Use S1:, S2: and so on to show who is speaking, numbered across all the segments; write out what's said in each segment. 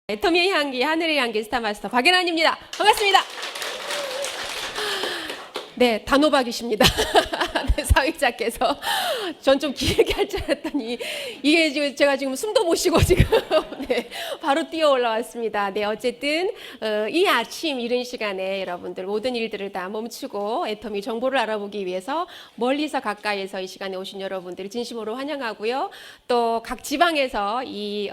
S1: 애터미의 향기, 하늘의 향기 스타마스터 박예란입니다. 반갑습니다. 네, 단호박이십니다. 네, 사회자께서 전 좀 길게 할 줄 알았더니 이게 지금 제가 지금 숨도 못 쉬고 지금 네, 바로 뛰어 올라왔습니다. 네, 어쨌든 이 아침 이른 시간에 여러분들 모든 일들을 다 멈추고 애터미 정보를 알아보기 위해서 멀리서 가까이에서 이 시간에 오신 여러분들을 진심으로 환영하고요. 또 각 지방에서 이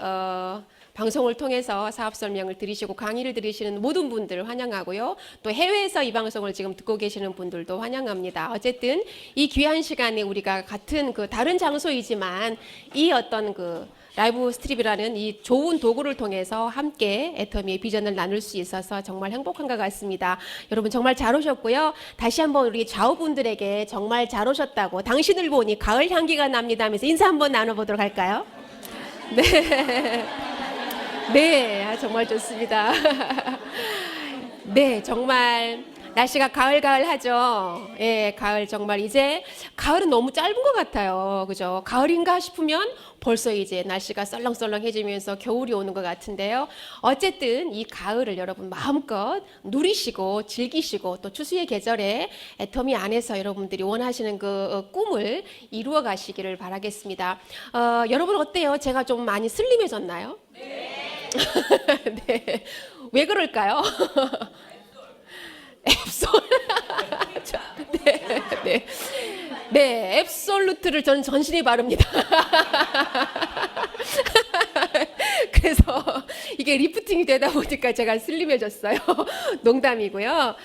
S1: 방송을 통해서 사업 설명을 들으시고 강의를 들으시는 모든 분들 환영하고요. 또 해외에서 이 방송을 지금 듣고 계시는 분들도 환영합니다. 어쨌든 이 귀한 시간에 우리가 같은 그 다른 장소이지만 이 어떤 그 라이브 스트림이라는 이 좋은 도구를 통해서 함께 애터미의 비전을 나눌 수 있어서 정말 행복한 것 같습니다. 여러분 정말 잘 오셨고요. 다시 한번 우리 좌우분들에게 정말 잘 오셨다고 당신을 보니 가을 향기가 납니다 하면서 인사 한번 나눠보도록 할까요? 네. 네, 정말 좋습니다. 네, 정말 날씨가 가을 하죠. 예, 가을 정말 이제 가을은 너무 짧은 것 같아요. 그죠? 가을인가 싶으면 벌써 이제 날씨가 썰렁썰렁해지면서 겨울이 오는 것 같은데요. 어쨌든 이 가을을 여러분 마음껏 누리시고 즐기시고 또 추수의 계절에 애터미 안에서 여러분들이 원하시는 그 꿈을 이루어 가시기를 바라겠습니다. 여러분 어때요? 제가 좀 많이 슬림해졌나요? 네. 네. 왜 그럴까요? 앱솔. 네, 네. 네, 앱솔루트를 저는 전신에 바릅니다. 그래서 이게 리프팅이 되다 보니까 제가 슬림해졌어요. 농담이고요.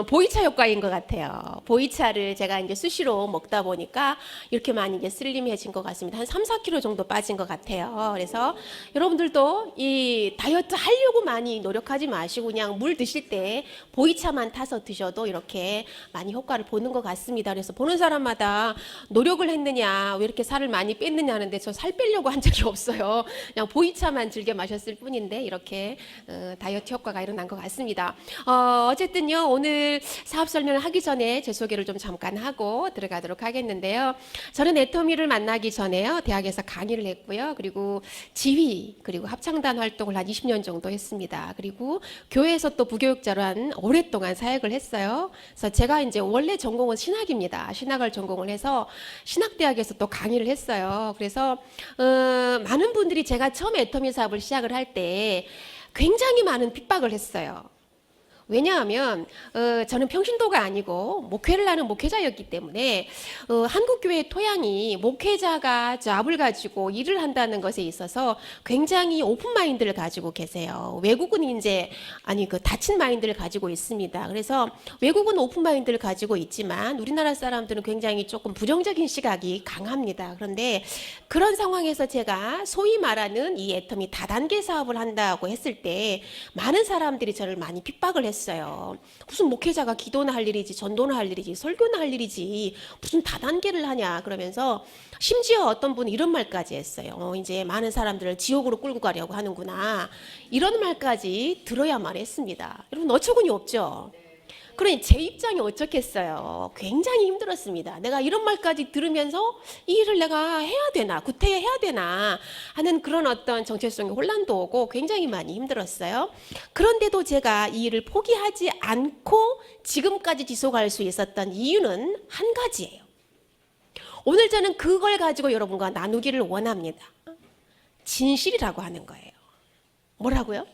S1: 보이차 효과인 것 같아요. 보이차를 제가 이제 수시로 먹다 보니까 이렇게 많이 이제 슬림해진 것 같습니다. 한 3-4kg 정도 빠진 것 같아요. 그래서 여러분들도 이 다이어트 하려고 많이 노력하지 마시고 그냥 물 드실 때 보이차만 타서 드셔도 이렇게 많이 효과를 보는 것 같습니다. 그래서 보는 사람마다 노력을 했느냐, 왜 이렇게 살을 많이 뺐느냐 하는데 저 살 빼려고 한 적이 없어요. 그냥 보이차만 즐겨 마셨을 뿐인데 이렇게 다이어트 효과가 일어난 것 같습니다. 어쨌든요, 오늘 사업 설명을 하기 전에 제 소개를 좀 잠깐 하고 들어가도록 하겠는데요. 저는 애터미를 만나기 전에요, 대학에서 강의를 했고요. 그리고 지휘, 그리고 합창단 활동을 한 20년 정도 했습니다. 그리고 교회에서 또 부교육자로 한 오랫동안 사역을 했어요. 그래서 제가 이제 원래 전공은 신학입니다. 신학을 전공을 해서 신학대학에서 또 강의를 했어요. 그래서 많은 분들이 제가 처음에 애터미 사업을 시작을 할 때 굉장히 많은 핍박을 했어요. 왜냐하면 저는 평신도가 아니고 목회를 하는 목회자였기 때문에 한국교회의 토양이 목회자가 잡을 가지고 일을 한다는 것에 있어서 굉장히 오픈 마인드를 가지고 계세요. 외국은 이제 그 닫힌 마인드를 가지고 있습니다. 그래서 외국은 오픈 마인드를 가지고 있지만 우리나라 사람들은 굉장히 조금 부정적인 시각이 강합니다. 그런데 그런 상황에서 제가 소위 말하는 이 애터미 다단계 사업을 한다고 했을 때 많은 사람들이 저를 많이 핍박을 했어요. 무슨 목회자가 기도나 할 일이지, 전도나 할 일이지, 설교나 할 일이지 무슨 다단계를 하냐 그러면서 심지어 어떤 분은 이런 말까지 했어요. 이제 많은 사람들을 지옥으로 끌고 가려고 하는구나, 이런 말까지 들어야만 했습니다. 여러분 어처구니 없죠? 그러니 제 입장이 어쩌겠어요. 굉장히 힘들었습니다. 내가 이런 말까지 들으면서 이 일을 내가 해야 되나, 구태여해야 되나 하는 그런 어떤 정체성의 혼란도 오고 굉장히 많이 힘들었어요. 그런데도 제가 이 일을 포기하지 않고 지금까지 지속할 수 있었던 이유는 한 가지예요. 오늘 저는 그걸 가지고 여러분과 나누기를 원합니다. 진실이라고 하는 거예요. 뭐라고요?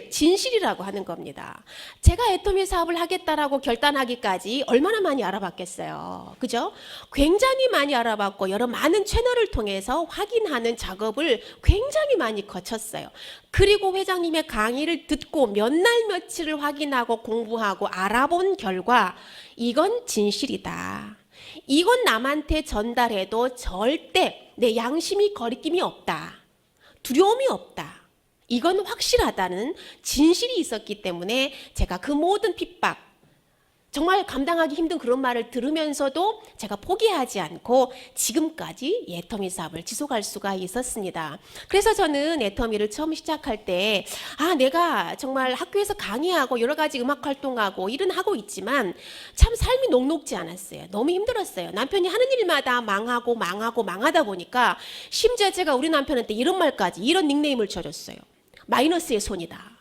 S1: 진실이라고 하는 겁니다. 제가 애터미 사업을 하겠다라고 결단하기까지 얼마나 많이 알아봤겠어요. 그죠? 굉장히 많이 알아봤고 여러 많은 채널을 통해서 확인하는 작업을 굉장히 많이 거쳤어요. 그리고 회장님의 강의를 듣고 몇 날 며칠을 확인하고 공부하고 알아본 결과 이건 진실이다. 이건 남한테 전달해도 절대 내 양심이 거리낌이 없다. 두려움이 없다. 이건 확실하다는 진실이 있었기 때문에 제가 그 모든 핍박, 정말 감당하기 힘든 그런 말을 들으면서도 제가 포기하지 않고 지금까지 애터미 사업을 지속할 수가 있었습니다. 그래서 저는 애터미를 처음 시작할 때 내가 정말 학교에서 강의하고 여러 가지 음악 활동하고 일은 하고 있지만 참 삶이 녹록지 않았어요. 너무 힘들었어요. 남편이 하는 일마다 망하다 보니까 심지어 제가 우리 남편한테 이런 말까지, 이런 닉네임을 줘줬어요. 마이너스의 손이다.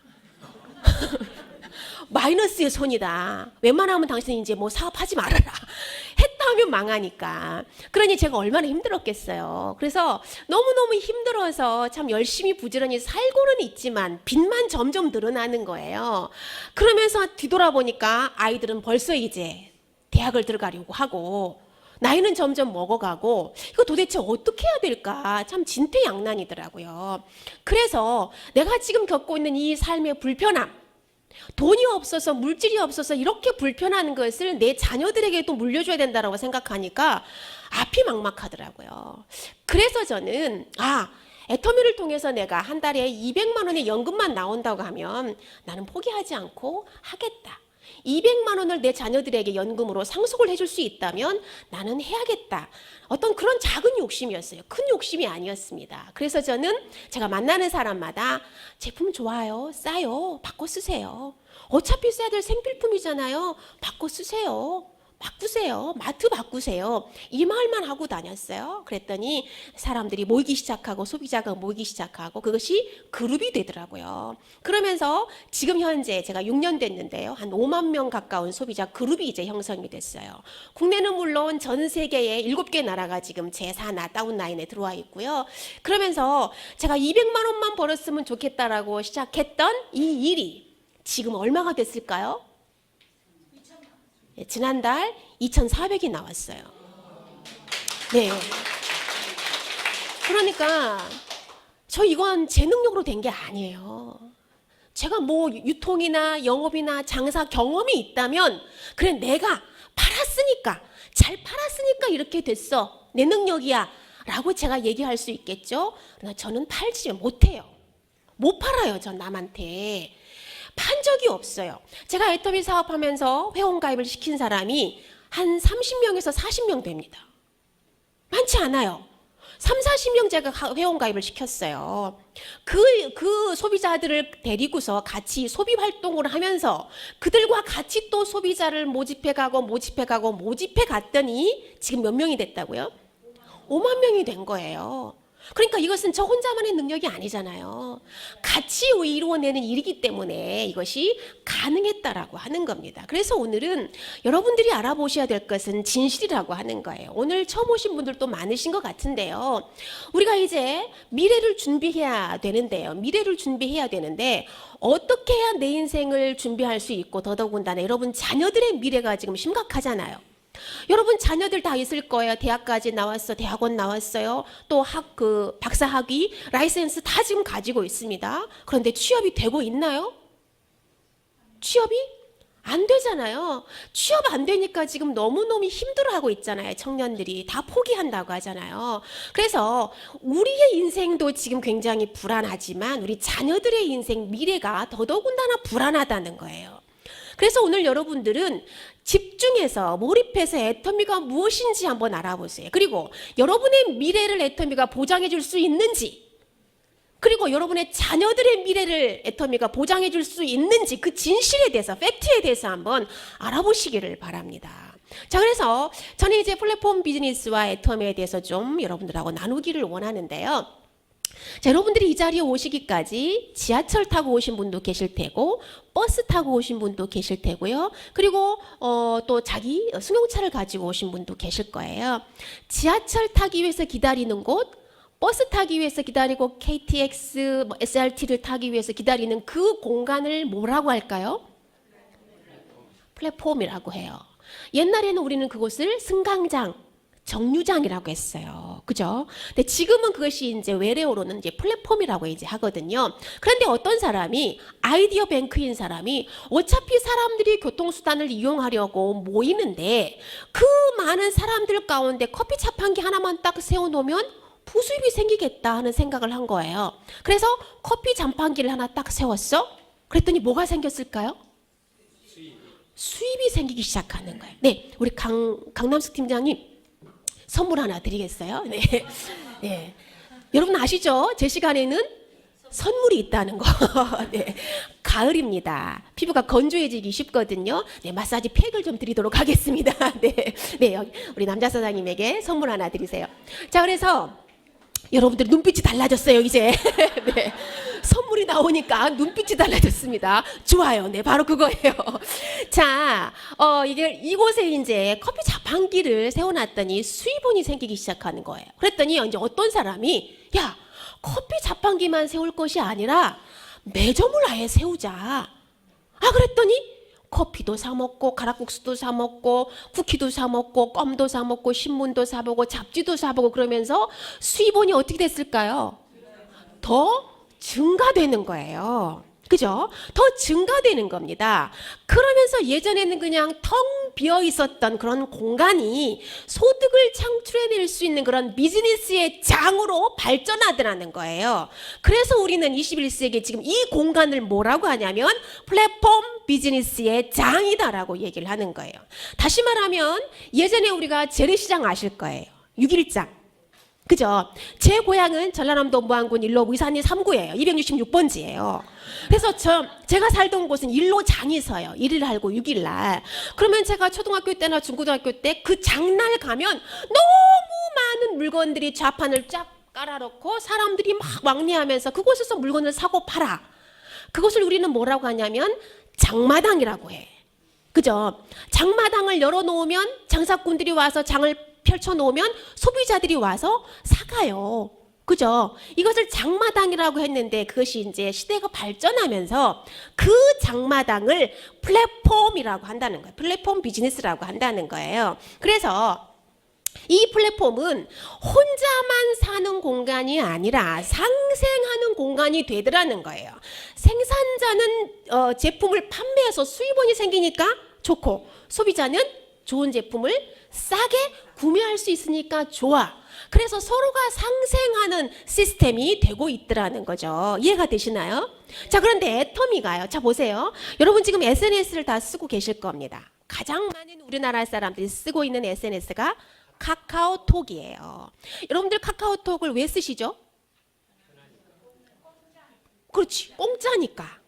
S1: 마이너스의 손이다. 웬만하면 당신이 이제 뭐 사업하지 말아라. 했다 하면 망하니까. 그러니 제가 얼마나 힘들었겠어요. 그래서 너무너무 힘들어서 참 열심히 부지런히 살고는 있지만 빚만 점점 늘어나는 거예요. 그러면서 뒤돌아보니까 아이들은 벌써 이제 대학을 들어가려고 하고 나이는 점점 먹어가고 이거 도대체 어떻게 해야 될까 참 진퇴양난이더라고요. 그래서 내가 지금 겪고 있는 이 삶의 불편함, 돈이 없어서 물질이 없어서 이렇게 불편한 것을 내 자녀들에게도 물려줘야 된다고 생각하니까 앞이 막막하더라고요. 그래서 저는 애터미를 통해서 내가 한 달에 200만 원의 연금만 나온다고 하면 나는 포기하지 않고 하겠다. 200만 원을 내 자녀들에게 연금으로 상속을 해줄 수 있다면 나는 해야겠다. 어떤 그런 작은 욕심이었어요. 큰 욕심이 아니었습니다. 그래서 저는 제가 만나는 사람마다 제품 좋아요, 싸요, 바꿔 쓰세요. 어차피 써야 될 생필품이잖아요. 바꿔 쓰세요. 바꾸세요. 마트 바꾸세요. 이 말만 하고 다녔어요. 그랬더니 사람들이 모이기 시작하고 소비자가 모이기 시작하고 그것이 그룹이 되더라고요. 그러면서 지금 현재 제가 6년 됐는데요. 한 5만 명 가까운 소비자 그룹이 이제 형성이 됐어요. 국내는 물론 전 세계의 7개 나라가 지금 제4나 다운라인에 들어와 있고요. 그러면서 제가 200만 원만 벌었으면 좋겠다라고 시작했던 이 일이 지금 얼마가 됐을까요? 지난달 2,400이 나왔어요. 네. 그러니까 저 이건 제 능력으로 된 게 아니에요. 제가 뭐 유통이나 영업이나 장사 경험이 있다면 그래 내가 팔았으니까 잘 팔았으니까 이렇게 됐어. 내 능력이야 라고 제가 얘기할 수 있겠죠. 그러나 저는 팔지 못해요. 못 팔아요. 전 남한테. 판 적이 없어요. 제가 애터미 사업하면서 회원가입을 시킨 사람이 한 30명에서 40명 됩니다. 많지 않아요. 3, 40명 제가 회원가입을 시켰어요. 그 소비자들을 데리고서 같이 소비 활동을 하면서 그들과 같이 또 소비자를 모집해 갔더니 지금 몇 명이 됐다고요? 5만 명이 된 거예요. 그러니까 이것은 저 혼자만의 능력이 아니잖아요. 같이 이루어내는 일이기 때문에 이것이 가능했다라고 하는 겁니다. 그래서 오늘은 여러분들이 알아보셔야 될 것은 진실이라고 하는 거예요. 오늘 처음 오신 분들도 많으신 것 같은데요. 우리가 이제 미래를 준비해야 되는데요. 미래를 준비해야 되는데 어떻게 해야 내 인생을 준비할 수 있고 더더군다나 여러분 자녀들의 미래가 지금 심각하잖아요. 여러분 자녀들 다 있을 거예요. 대학까지 나왔어, 대학원 나왔어요. 또 박사학위, 라이센스 다 지금 가지고 있습니다. 그런데 취업이 되고 있나요? 취업이 안 되잖아요. 취업 안 되니까 지금 너무너무 힘들어하고 있잖아요. 청년들이 다 포기한다고 하잖아요. 그래서 우리의 인생도 지금 굉장히 불안하지만 우리 자녀들의 인생 미래가 더더군다나 불안하다는 거예요. 그래서 오늘 여러분들은 집중해서 몰입해서 애터미가 무엇인지 한번 알아보세요. 그리고 여러분의 미래를 애터미가 보장해 줄 수 있는지, 그리고 여러분의 자녀들의 미래를 애터미가 보장해 줄 수 있는지 그 진실에 대해서, 팩트에 대해서 한번 알아보시기를 바랍니다. 자, 그래서 저는 이제 플랫폼 비즈니스와 애터미에 대해서 좀 여러분들하고 나누기를 원하는데요. 자, 여러분들이 이 자리에 오시기까지 지하철 타고 오신 분도 계실 테고 버스 타고 오신 분도 계실 테고요. 그리고 또 자기 승용차를 가지고 오신 분도 계실 거예요. 지하철 타기 위해서 기다리는 곳, 버스 타기 위해서 기다리고 KTX, SRT를 타기 위해서 기다리는 그 공간을 뭐라고 할까요? 플랫폼이라고 해요. 옛날에는 우리는 그곳을 승강장, 정류장이라고 했어요. 그죠? 근데 지금은 그것이 이제 외래어로는 이제 플랫폼이라고 이제 하거든요. 그런데 어떤 사람이 아이디어 뱅크인 사람이 어차피 사람들이 교통수단을 이용하려고 모이는데 그 많은 사람들 가운데 커피 자판기 하나만 딱 세워놓으면 부수입이 생기겠다 하는 생각을 한 거예요. 그래서 커피 자판기를 하나 딱 세웠어? 그랬더니 뭐가 생겼을까요? 수입이 생기기 시작하는 거예요. 네, 우리 강남숙 팀장님 선물 하나 드리겠어요? 네. 네. 여러분 아시죠? 제 시간에는 선물이 있다는 거. 네. 가을입니다. 피부가 건조해지기 쉽거든요. 네, 마사지 팩을 좀 드리도록 하겠습니다. 네. 네, 우리 남자 사장님에게 선물 하나 드리세요. 자, 그래서 여러분들 눈빛이 달라졌어요, 이제. 네. 선물이 나오니까 눈빛이 달라졌습니다. 좋아요. 네, 바로 그거예요. 자, 이곳에 이제 커피 자판기를 세워놨더니 수입원이 생기기 시작하는 거예요. 그랬더니 이제 어떤 사람이, 야, 커피 자판기만 세울 것이 아니라 매점을 아예 세우자. 그랬더니 커피도 사 먹고 가락국수도 사 먹고 쿠키도 사 먹고 껌도 사 먹고 신문도 사 보고 잡지도 사 보고 그러면서 수입원이 어떻게 됐을까요? 더 증가되는 거예요. 그죠? 더 증가되는 겁니다. 그러면서 예전에는 그냥 텅 비어 있었던 그런 공간이 소득을 창출해낼 수 있는 그런 비즈니스의 장으로 발전하더라는 거예요. 그래서 우리는 21세기에 지금 이 공간을 뭐라고 하냐면 플랫폼 비즈니스의 장이다라고 얘기를 하는 거예요. 다시 말하면 예전에 우리가 재래시장 아실 거예요. 6일장. 그죠? 제 고향은 전라남도 무안군 일로 의산리 3구예요. 266번지예요. 그래서 제가 살던 곳은 일로장이 서요. 1일 할고 6일 날. 그러면 제가 초등학교 때나 중고등학교 때 그 장날 가면 너무 많은 물건들이 좌판을 쫙 깔아놓고 사람들이 막 왕래하면서 그곳에서 물건을 사고 팔아. 그것을 우리는 뭐라고 하냐면 장마당이라고 해. 그죠? 장마당을 열어놓으면 장사꾼들이 와서 장을 펼쳐놓으면 소비자들이 와서 사가요. 그죠? 이것을 장마당이라고 했는데 그것이 이제 시대가 발전하면서 그 장마당을 플랫폼이라고 한다는 거예요. 플랫폼 비즈니스라고 한다는 거예요. 그래서 이 플랫폼은 혼자만 사는 공간이 아니라 상생하는 공간이 되더라는 거예요. 생산자는 제품을 판매해서 수입원이 생기니까 좋고 소비자는 좋은 제품을 싸게 구매할 수 있으니까 좋아. 그래서 서로가 상생하는 시스템이 되고 있더라는 거죠. 이해가 되시나요? 자, 그런데 애터미가요. 자, 보세요. 여러분 지금 SNS를 다 쓰고 계실 겁니다. 가장 많은 우리나라 사람들이 쓰고 있는 SNS가 카카오톡이에요. 여러분들 카카오톡을 왜 쓰시죠? 그렇지, 공짜니까.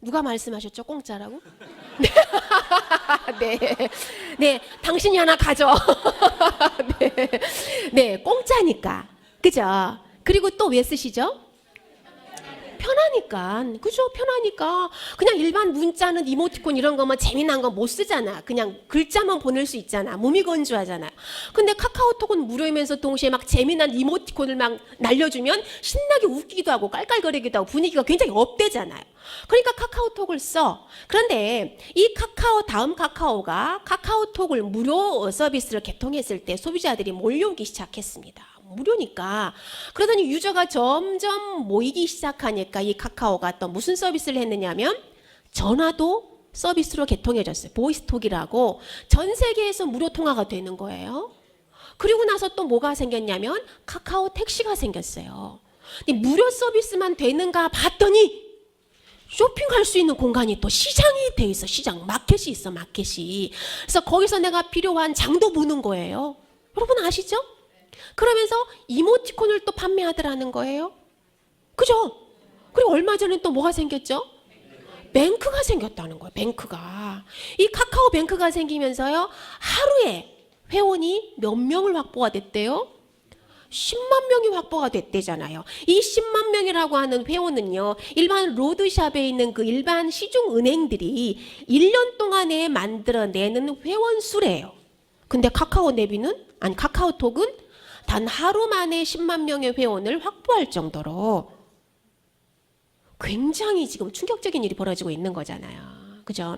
S1: 누가 말씀하셨죠? 공짜라고? 네. 네, 당신이 하나 가져. 네. 네, 공짜니까. 그죠? 그리고 또 왜 쓰시죠? 편하니까. 그죠? 편하니까. 그냥 일반 문자는 이모티콘 이런 거면 재미난 거 못 쓰잖아. 그냥 글자만 보낼 수 있잖아. 무미건조하잖아. 근데 카카오톡은 무료이면서 동시에 막 재미난 이모티콘을 막 날려주면 신나게 웃기기도 하고 깔깔거리기도 하고 분위기가 굉장히 업되잖아요. 그러니까 카카오톡을 써. 그런데 이 다음 카카오가 카카오톡을 무료 서비스를 개통했을 때 소비자들이 몰려오기 시작했습니다. 무료니까. 그러더니 유저가 점점 모이기 시작하니까 이 카카오가 또 무슨 서비스를 했느냐면 전화도 서비스로 개통해졌어요. 보이스톡이라고 전 세계에서 무료 통화가 되는 거예요. 그리고 나서 또 뭐가 생겼냐면 카카오 택시가 생겼어요. 무료 서비스만 되는가 봤더니 쇼핑할 수 있는 공간이 또 시장이 돼 있어. 시장, 마켓이 있어. 마켓이. 그래서 거기서 내가 필요한 장도 보는 거예요. 여러분 아시죠? 그러면서 이모티콘을 또 판매하더라는 거예요. 그죠? 그리고 얼마 전에 또 뭐가 생겼죠? 뱅크가 생겼다는 거예요. 뱅크가. 이 카카오 뱅크가 생기면서요. 하루에 회원이 몇 명을 확보가 됐대요? 10만 명이 확보가 됐대잖아요. 이 10만 명이라고 하는 회원은요. 일반 로드샵에 있는 그 일반 시중 은행들이 1년 동안에 만들어내는 회원 수래요. 근데 카카오톡은 단 하루 만에 10만 명의 회원을 확보할 정도로 굉장히 지금 충격적인 일이 벌어지고 있는 거잖아요. 그죠?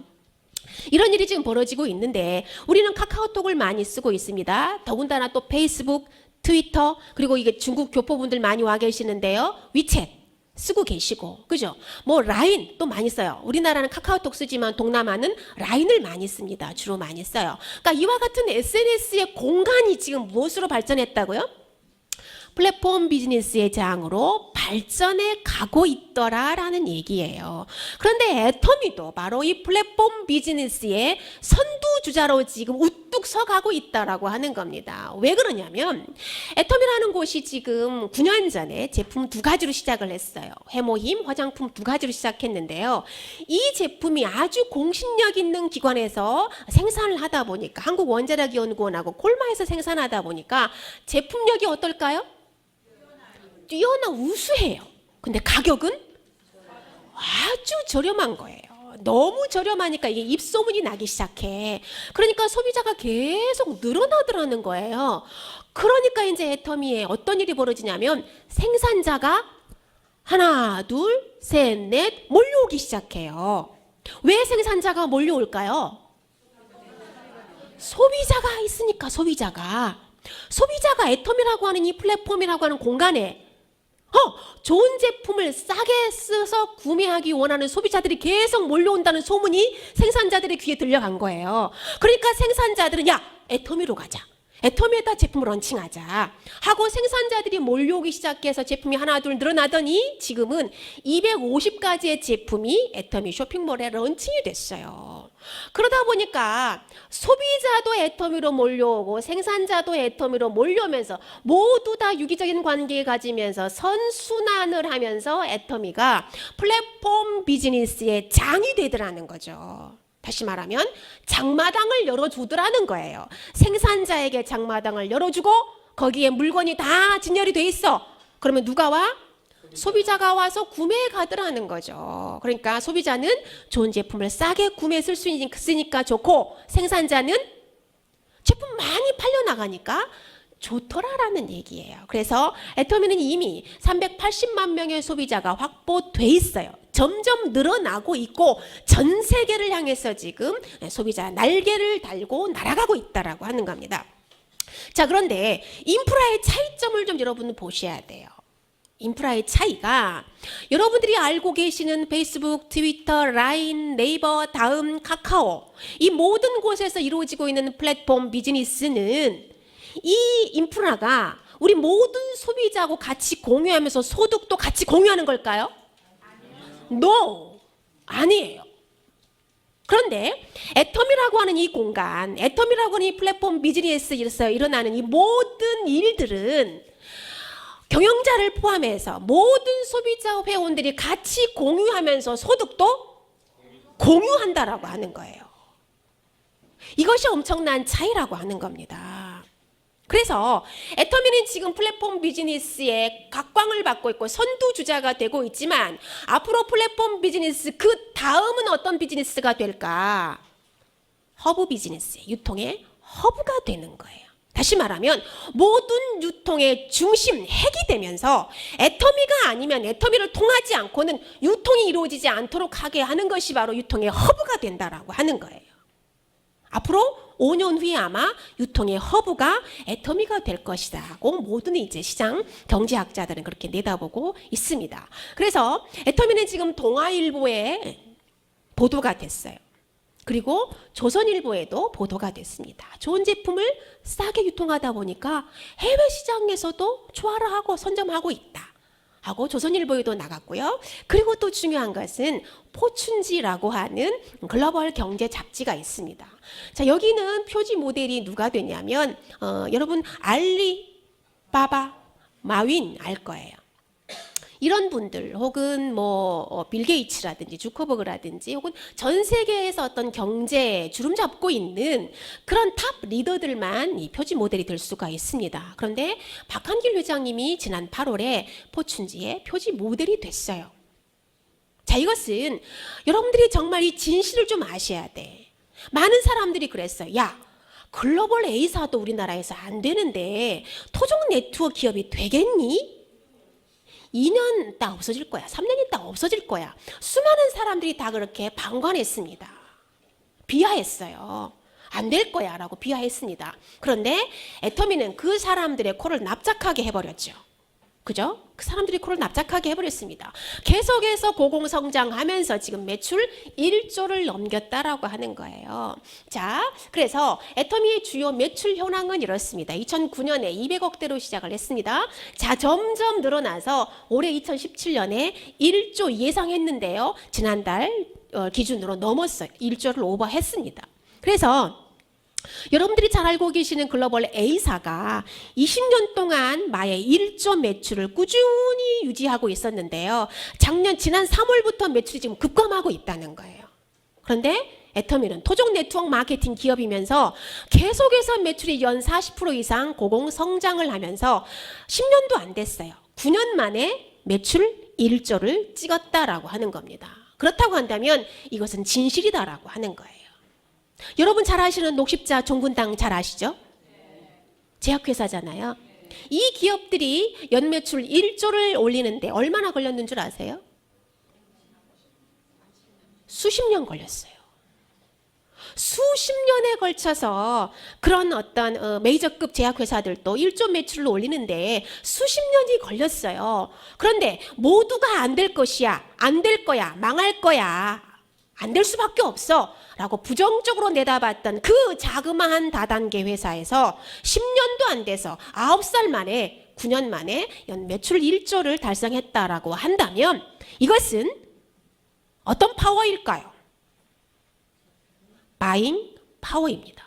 S1: 이런 일이 지금 벌어지고 있는데 우리는 카카오톡을 많이 쓰고 있습니다. 더군다나 또 페이스북, 트위터, 그리고 이게 중국 교포분들 많이 와 계시는데요. 위챗 쓰고 계시고, 그죠? 뭐 라인 또 많이 써요. 우리나라는 카카오톡 쓰지만 동남아는 라인을 많이 씁니다. 주로 많이 써요. 그러니까 이와 같은 SNS의 공간이 지금 무엇으로 발전했다고요? 플랫폼 비즈니스의 장으로 발전해 가고 있더라라는 얘기예요. 그런데 애터미도 바로 이 플랫폼 비즈니스의 선두주자로 지금 우뚝 서가고 있다라고 하는 겁니다. 왜 그러냐면 애터미라는 곳이 지금 9년 전에 제품 2가지로 시작을 했어요. 해모힘, 화장품 2가지로 시작했는데요. 이 제품이 아주 공신력 있는 기관에서 생산을 하다 보니까 한국원자력연구원하고 콜마에서 생산하다 보니까 제품력이 어떨까요? 뛰어나 우수해요. 근데 가격은 아주 저렴한 거예요. 너무 저렴하니까 이게 입소문이 나기 시작해. 그러니까 소비자가 계속 늘어나더라는 거예요. 그러니까 이제 애터미에 어떤 일이 벌어지냐면 생산자가 하나, 둘, 셋, 넷 몰려오기 시작해요. 왜 생산자가 몰려올까요? 소비자가 있으니까. 소비자가 애터미라고 하는 이 플랫폼이라고 하는 공간에 좋은 제품을 싸게 써서 구매하기 원하는 소비자들이 계속 몰려온다는 소문이 생산자들의 귀에 들려간 거예요. 그러니까 생산자들은 야, 애터미로 가자. 애터미에다 제품을 런칭하자 하고 생산자들이 몰려오기 시작해서 제품이 하나 둘 늘어나더니 지금은 250가지의 제품이 애터미 쇼핑몰에 런칭이 됐어요. 그러다 보니까 소비자도 애터미로 몰려오고 생산자도 애터미로 몰려오면서 모두 다 유기적인 관계를 가지면서 선순환을 하면서 애터미가 플랫폼 비즈니스의 장이 되더라는 거죠. 다시 말하면 장마당을 열어주더라는 거예요. 생산자에게 장마당을 열어주고 거기에 물건이 다 진열이 돼 있어. 그러면 누가 와? 소비자가 와서 구매해 가더라는 거죠. 그러니까 소비자는 좋은 제품을 싸게 구매했을 수 있으니까 좋고 생산자는 제품 많이 팔려나가니까 좋더라라는 얘기예요. 그래서 애터미는 이미 380만 명의 소비자가 확보돼 있어요. 점점 늘어나고 있고 전 세계를 향해서 지금 소비자 날개를 달고 날아가고 있다라고 하는 겁니다. 자, 그런데 인프라의 차이점을 좀 여러분 보셔야 돼요. 인프라의 차이가 여러분들이 알고 계시는 페이스북, 트위터, 라인, 네이버, 다음, 카카오 이 모든 곳에서 이루어지고 있는 플랫폼 비즈니스는 이 인프라가 우리 모든 소비자하고 같이 공유하면서 소득도 같이 공유하는 걸까요? No, 아니에요. 그런데 애터미라고 하는 이 공간, 애터미라고 하는 이 플랫폼 비즈니스에서 일어나는 이 모든 일들은 경영자를 포함해서 모든 소비자 회원들이 같이 공유하면서 소득도 공유한다라고 하는 거예요. 이것이 엄청난 차이라고 하는 겁니다. 그래서 애터미는 지금 플랫폼 비즈니스에 각광을 받고 있고 선두주자가 되고 있지만 앞으로 플랫폼 비즈니스 그 다음은 어떤 비즈니스가 될까? 허브 비즈니스, 유통의 허브가 되는 거예요. 다시 말하면 모든 유통의 중심, 핵이 되면서 애터미가 아니면 애터미를 통하지 않고는 유통이 이루어지지 않도록 하게 하는 것이 바로 유통의 허브가 된다라고 하는 거예요. 앞으로 5년 후에 아마 유통의 허브가 애터미가 될 것이다 하고 모든 이제 시장 경제학자들은 그렇게 내다보고 있습니다. 그래서 애터미는 지금 동아일보에 보도가 됐어요. 그리고 조선일보에도 보도가 됐습니다. 좋은 제품을 싸게 유통하다 보니까 해외 시장에서도 좋아라 하고 선점하고 있다 하고 조선일보에도 나갔고요. 그리고 또 중요한 것은 포춘지라고 하는 글로벌 경제 잡지가 있습니다. 자, 여기는 표지 모델이 누가 되냐면 여러분 알리바바, 마윈 알 거예요. 이런 분들 혹은 빌 게이츠라든지 주커버그라든지 혹은 전 세계에서 어떤 경제에 주름 잡고 있는 그런 탑 리더들만 이 표지 모델이 될 수가 있습니다. 그런데 박한길 회장님이 지난 8월에 포춘지의 표지 모델이 됐어요. 자, 이것은 여러분들이 정말 이 진실을 좀 아셔야 돼. 많은 사람들이 그랬어요. 야, 글로벌 A사도 우리나라에서 안 되는데 토종 네트워크 기업이 되겠니? 2년 있다 없어질 거야. 3년 있다 없어질 거야. 수많은 사람들이 다 그렇게 방관했습니다. 비하했어요. 안 될 거야 라고 비하했습니다. 그런데 애터미는 그 사람들의 코를 납작하게 해버렸죠. 그죠? 그 사람들이 코를 납작하게 해버렸습니다. 계속해서 고공성장하면서 지금 매출 1조를 넘겼다라고 하는 거예요. 자, 그래서 애터미의 주요 매출 현황은 이렇습니다. 2009년에 200억대로 시작을 했습니다. 자, 점점 늘어나서 올해 2017년에 1조 예상했는데요. 지난달 기준으로 넘었어요. 1조를 오버했습니다. 그래서 여러분들이 잘 알고 계시는 글로벌 A사가 20년 동안 마의 1조 매출을 꾸준히 유지하고 있었는데요. 지난 3월부터 매출이 지금 급감하고 있다는 거예요. 그런데 애터미는 토종 네트워크 마케팅 기업이면서 계속해서 매출이 연 40% 이상 고공 성장을 하면서 10년도 안 됐어요. 9년 만에 매출 1조를 찍었다라고 하는 겁니다. 그렇다고 한다면 이것은 진실이다라고 하는 거예요. 여러분 잘 아시는 녹십자 종군당 잘 아시죠? 제약회사잖아요. 이 기업들이 연매출 1조를 올리는데 얼마나 걸렸는 줄 아세요? 수십 년 걸렸어요. 수십 년에 걸쳐서 그런 어떤 메이저급 제약회사들도 1조 매출을 올리는데 수십 년이 걸렸어요. 그런데 모두가 안 될 것이야, 안 될 거야, 망할 거야, 안 될 수밖에 없어 라고 부정적으로 내다봤던 그 자그마한 다단계 회사에서 10년도 안 돼서 9살 만에 9년 만에 연 매출 1조를 달성했다라고 한다면 이것은 어떤 파워일까요? 바잉 파워입니다.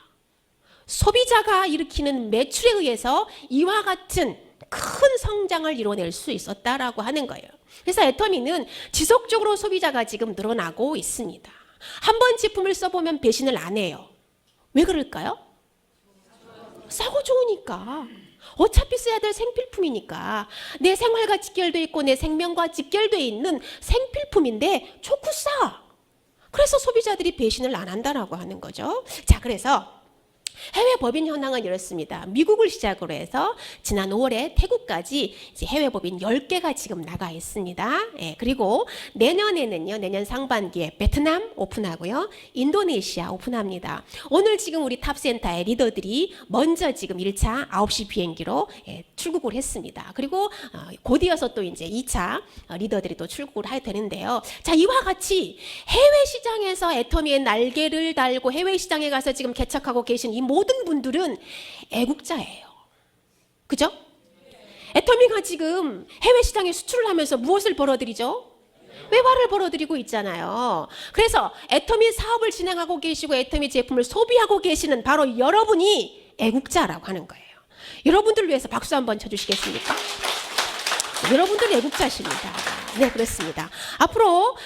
S1: 소비자가 일으키는 매출에 의해서 이와 같은 큰 성장을 이뤄낼 수 있었다라고 하는 거예요. 그래서 애터미는 지속적으로 소비자가 지금 늘어나고 있습니다. 한 번 제품을 써보면 배신을 안 해요. 왜 그럴까요? 싸고 좋으니까. 어차피 써야 될 생필품이니까. 내 생활과 직결되어 있고 내 생명과 직결되어 있는 생필품인데 좋고 싸. 그래서 소비자들이 배신을 안 한다라고 하는 거죠. 자, 그래서 해외 법인 현황은 이렇습니다. 미국을 시작으로 해서 지난 5월에 태국까지 이제 해외 법인 10개가 지금 나가 있습니다. 예, 그리고 내년에는요, 내년 상반기에 베트남 오픈하고요, 인도네시아 오픈합니다. 오늘 지금 우리 탑센터의 리더들이 먼저 지금 1차 9시 비행기로 출국을 했습니다. 그리고 곧 이어서 또 이제 2차 리더들이 또 출국을 하게 되는데요. 자, 이와 같이 해외 시장에서 애터미의 날개를 달고 해외 시장에 가서 지금 개척하고 계신 이 모든 분들은 애국자예요. 그죠? 애터미가 지금 해외 시장에 수출을 하면서 무엇을 벌어들이죠? 외화를 벌어들이고 있잖아요. 그래서 애터미 사업을 진행하고 계시고 애터미 제품을 소비하고 계시는 바로 여러분이 애국자라고 하는 거예요. 여러분들을 위해서 박수 한번 쳐주시겠습니까? 여러분들 애국자십니다. 네, 그렇습니다. 앞으로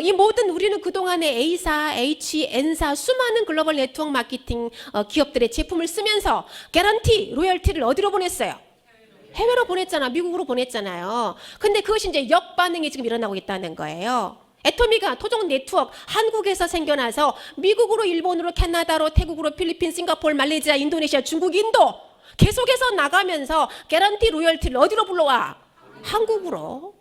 S1: 이 모든 우리는 그동안에 A사, H, N사 수많은 글로벌 네트워크 마케팅 기업들의 제품을 쓰면서 개런티, 로열티를 어디로 보냈어요? 해외로 보냈잖아. 미국으로 보냈잖아요. 근데 그것이 이제 역반응이 지금 일어나고 있다는 거예요. 애터미가 토종 네트워크 한국에서 생겨나서 미국으로, 일본으로, 캐나다로, 태국으로, 필리핀, 싱가포르, 말레이시아, 인도네시아, 중국, 인도 계속해서 나가면서 개런티, 로열티를 어디로 불러와? 한국으로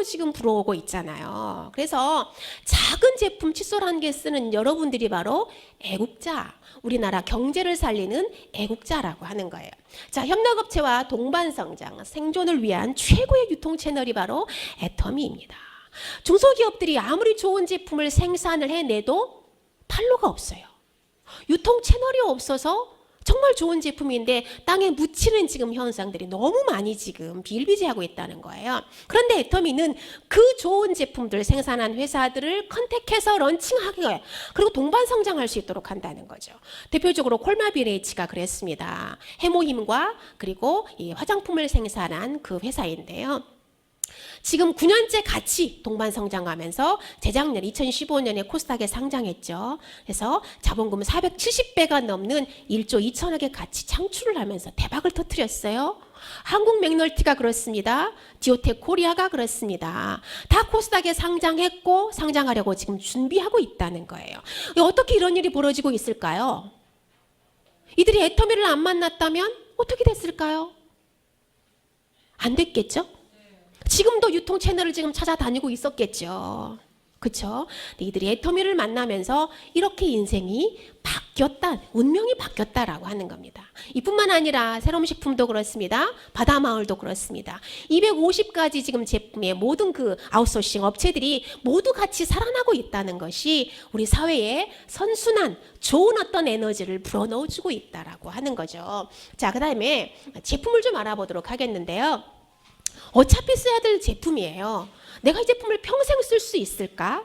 S1: 지금 불어오고 있잖아요. 그래서 작은 제품 칫솔 한 개 쓰는 여러분들이 바로 애국자, 우리나라 경제를 살리는 애국자라고 하는 거예요. 자, 협력업체와 동반성장, 생존을 위한 최고의 유통 채널이 바로 애터미입니다. 중소기업들이 아무리 좋은 제품을 생산을 해내도 판로가 없어요. 유통 채널이 없어서 정말 좋은 제품인데 땅에 묻히는 지금 현상들이 너무 많이 지금 비일비재하고 있다는 거예요. 그런데 애터미는 그 좋은 제품들 생산한 회사들을 컨택해서 런칭하게, 그리고 동반 성장할 수 있도록 한다는 거죠. 대표적으로 콜마비레이치가 그랬습니다. 해모힘과 그리고 이 화장품을 생산한 그 회사인데요. 지금 9년째 같이 동반 성장하면서 재작년 2015년에 코스닥에 상장했죠. 그래서 자본금 470배가 넘는 1조 2천억의 가치 창출을 하면서 대박을 터뜨렸어요. 한국 맥널티가 그렇습니다. 디오텍 코리아가 그렇습니다. 다 코스닥에 상장했고 상장하려고 지금 준비하고 있다는 거예요. 어떻게 이런 일이 벌어지고 있을까요? 이들이 애터미를 안 만났다면 어떻게 됐을까요? 안 됐겠죠? 지금도 유통 채널을 지금 찾아다니고 있었겠죠. 그렇죠? 이들이 애터미를 만나면서 이렇게 인생이 바뀌었다, 운명이 바뀌었다라고 하는 겁니다. 이뿐만 아니라 새롬식품도 그렇습니다. 바다마을도 그렇습니다. 250가지 지금 제품의 모든 그 아웃소싱 업체들이 모두 같이 살아나고 있다는 것이 우리 사회에 선순환, 좋은 어떤 에너지를 불어넣어주고 있다라고 하는 거죠. 자, 그 다음에 제품을 좀 알아보도록 하겠는데요. 어차피 써야 될 제품이에요. 내가 이 제품을 평생 쓸 수 있을까?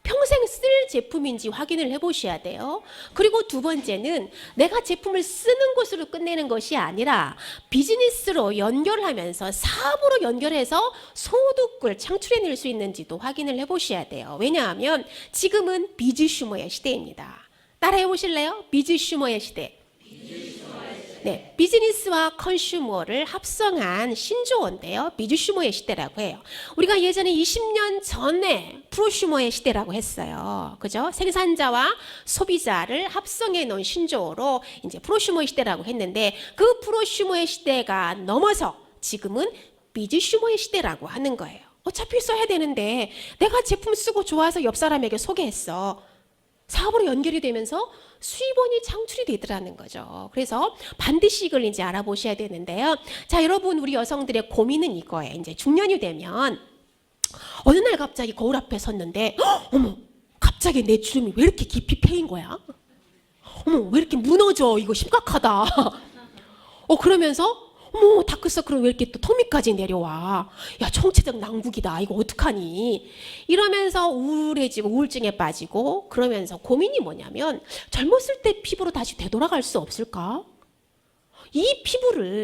S1: 평생 쓸 제품인지 확인을 해보셔야 돼요. 그리고 두 번째는 내가 제품을 쓰는 것으로 끝내는 것이 아니라 비즈니스로 연결하면서 사업으로 연결해서 소득을 창출해낼 수 있는지도 확인을 해보셔야 돼요. 왜냐하면 지금은 비즈슈머의 시대입니다. 따라해 보실래요? 비즈슈머의 시대. 네, 비즈니스와 컨슈머를 합성한 신조어인데요. 비즈슈머의 시대라고 해요. 우리가 예전에 20년 전에 프로슈머의 시대라고 했어요. 그죠? 생산자와 소비자를 합성해 놓은 신조어로 이제 프로슈머의 시대라고 했는데 그 프로슈머의 시대가 넘어서 지금은 비즈슈머의 시대라고 하는 거예요. 어차피 써야 되는데 내가 제품 쓰고 좋아서 옆 사람에게 소개했어. 사업으로 연결이 되면서 수입원이 창출이 되더라는 거죠. 그래서 반드시 이걸 이제 알아보셔야 되는데요. 자, 여러분, 우리 여성들의 고민은 이거예요. 이제 중년이 되면 어느 날 갑자기 거울 앞에 섰는데, 어머, 갑자기 내 주름이 왜 이렇게 깊이 패인 거야? 어머, 왜 이렇게 무너져? 이거 심각하다. 그러면서 어머, 다크서클은 왜 이렇게 또 턱밑까지 내려와? 야, 총체적 난국이다. 이거 어떡하니? 이러면서 우울해지고 우울증에 빠지고 그러면서 고민이 뭐냐면 젊었을 때 피부로 다시 되돌아갈 수 없을까?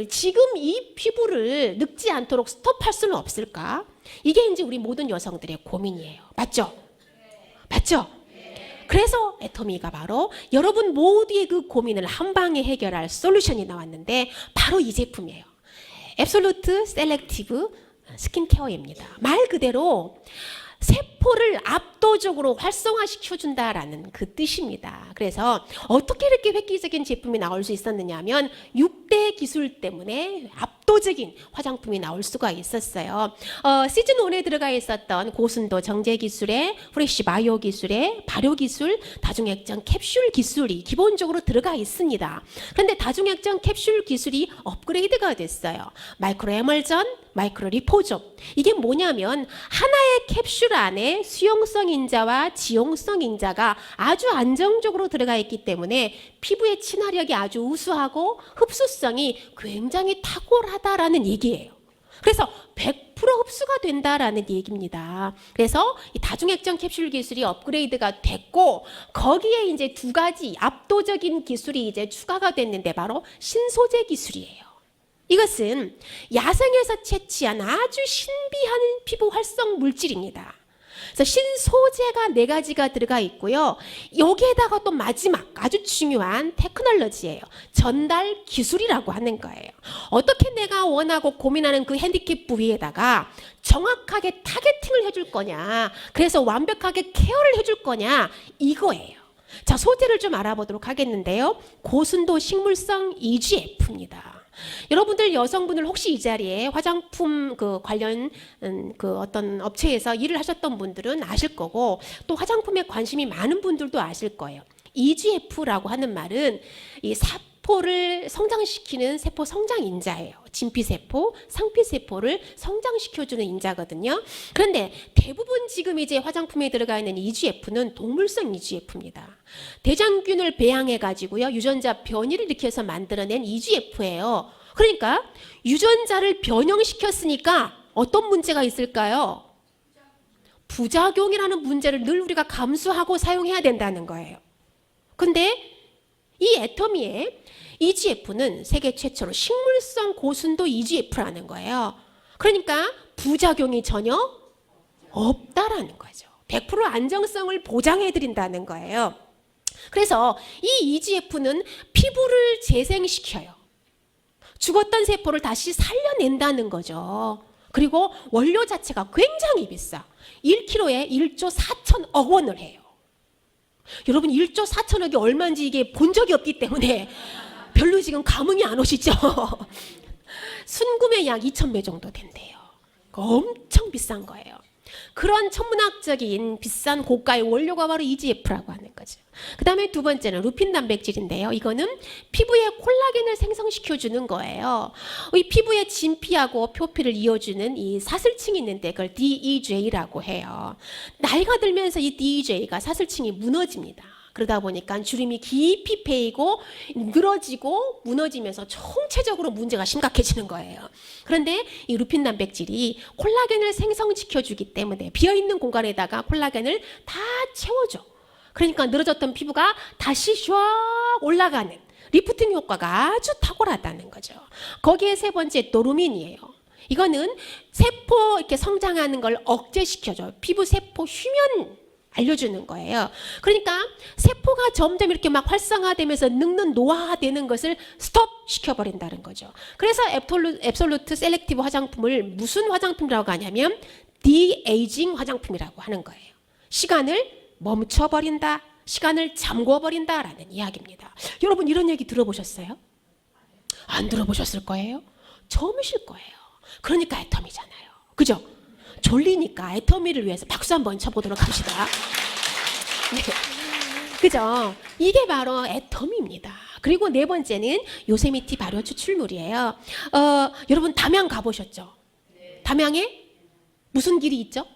S1: 지금 이 피부를 늙지 않도록 스톱할 수는 없을까? 이게 이제 우리 모든 여성들의 고민이에요. 맞죠? 맞죠? 그래서 애터미가 바로 여러분 모두의 그 고민을 한 방에 해결할 솔루션이 나왔는데 바로 이 제품이에요. 앱솔루트 셀렉티브 스킨케어입니다. 말 그대로 세포를 압도적으로 활성화시켜준다라는 그 뜻입니다. 그래서 어떻게 이렇게 획기적인 제품이 나올 수 있었느냐 하면 6대 기술 때문에 압도적인 화장품이 나올 수가 있었어요. 시즌 1에 들어가 있었던 고순도 정제 기술에 프레시 바이오 기술에 발효 기술, 다중액정 캡슐 기술이 기본적으로 들어가 있습니다. 그런데 다중액정 캡슐 기술이 업그레이드가 됐어요. 마이크로 에멀전, 마이크로 리포존. 이게 뭐냐면 하나의 캡슐 안에 수용성 인자와 지용성 인자가 아주 안정적으로 들어가 있기 때문에 피부의 친화력이 아주 우수하고 흡수성이 굉장히 탁월하다라는 얘기예요. 그래서 100% 흡수가 된다라는 얘기입니다. 그래서 이 다중액정 캡슐 기술이 업그레이드가 됐고 거기에 이제 두 가지 압도적인 기술이 이제 추가가 됐는데 바로 신소재 기술이에요. 이것은 야생에서 채취한 아주 신비한 피부 활성 물질입니다. 그래서 신소재가 4가지가 들어가 있고요. 여기에다가 또 마지막 아주 중요한 테크놀로지예요. 전달 기술이라고 하는 거예요. 어떻게 내가 원하고 고민하는 그 핸디캡 부위에다가 정확하게 타겟팅을 해줄 거냐, 그래서 완벽하게 케어를 해줄 거냐, 이거예요. 자, 소재를 좀 알아보도록 하겠는데요. 고순도 식물성 EGF입니다. 여러분들 여성분들 혹시 이 자리에 화장품 그 관련 그 어떤 업체에서 일을 하셨던 분들은 아실 거고 또 화장품에 관심이 많은 분들도 아실 거예요. EGF라고 하는 말은 이 세포를 성장시키는 세포 성장 인자예요. 진피세포, 상피세포를 성장시켜주는 인자거든요. 그런데 대부분 지금 이제 화장품에 들어가 있는 EGF는 동물성 EGF입니다. 대장균을 배양해가지고요. 유전자 변이를 일으켜서 만들어낸 EGF예요. 그러니까 유전자를 변형시켰으니까 어떤 문제가 있을까요? 부작용이라는 문제를 늘 우리가 감수하고 사용해야 된다는 거예요. 근데 이 애터미의 EGF는 세계 최초로 식물성 고순도 EGF라는 거예요. 그러니까 부작용이 전혀 없다라는 거죠. 100% 안정성을 보장해드린다는 거예요. 그래서 이 EGF는 피부를 재생시켜요. 죽었던 세포를 다시 살려낸다는 거죠. 그리고 원료 자체가 굉장히 비싸. 1kg에 1조 4천억 원을 해요. 여러분 1조 4천억이 얼마인지 이게 본 적이 없기 때문에 별로 지금 감흥이 안 오시죠? 순구매 약 2,000배 정도 된대요. 엄청 비싼 거예요. 그런 천문학적인 비싼 고가의 원료가 바로 EGF라고 하는 거죠. 그 다음에 두 번째는 루핀 단백질인데요. 이거는 피부에 콜라겐을 생성시켜주는 거예요. 이 피부의 진피하고 표피를 이어주는 이 사슬층이 있는데 그걸 DEJ라고 해요. 나이가 들면서 이 DEJ가 사슬층이 무너집니다. 그러다 보니까 주름이 깊이 패이고 늘어지고 무너지면서 총체적으로 문제가 심각해지는 거예요. 그런데 이 루핀 단백질이 콜라겐을 생성시켜주기 때문에 비어있는 공간에다가 콜라겐을 다 채워줘. 그러니까 늘어졌던 피부가 다시 쫙 올라가는 리프팅 효과가 아주 탁월하다는 거죠. 거기에 세 번째 도루민이에요. 이거는 세포 이렇게 성장하는 걸 억제시켜줘요. 피부 세포 휴면 알려주는 거예요. 그러니까 세포가 점점 이렇게 막 활성화되면서 늙는 노화되는 것을 스톱 시켜버린다는 거죠. 그래서 앱솔루트 셀렉티브 화장품을 무슨 화장품이라고 하냐면 디에이징 화장품이라고 하는 거예요. 시간을 멈춰버린다, 시간을 잠궈버린다라는 이야기입니다. 여러분 이런 얘기 들어보셨어요? 안 들어보셨을 거예요? 처음이실 거예요. 그러니까 애터미잖아요. 그죠? 졸리니까 애터미를 위해서 박수 한번 쳐보도록 합시다. 네. 그죠? 이게 바로 애터미입니다. 그리고 네 번째는 요세미티 발효 추출물이에요. 여러분 담양 가보셨죠? 담양에 무슨 길이 있죠?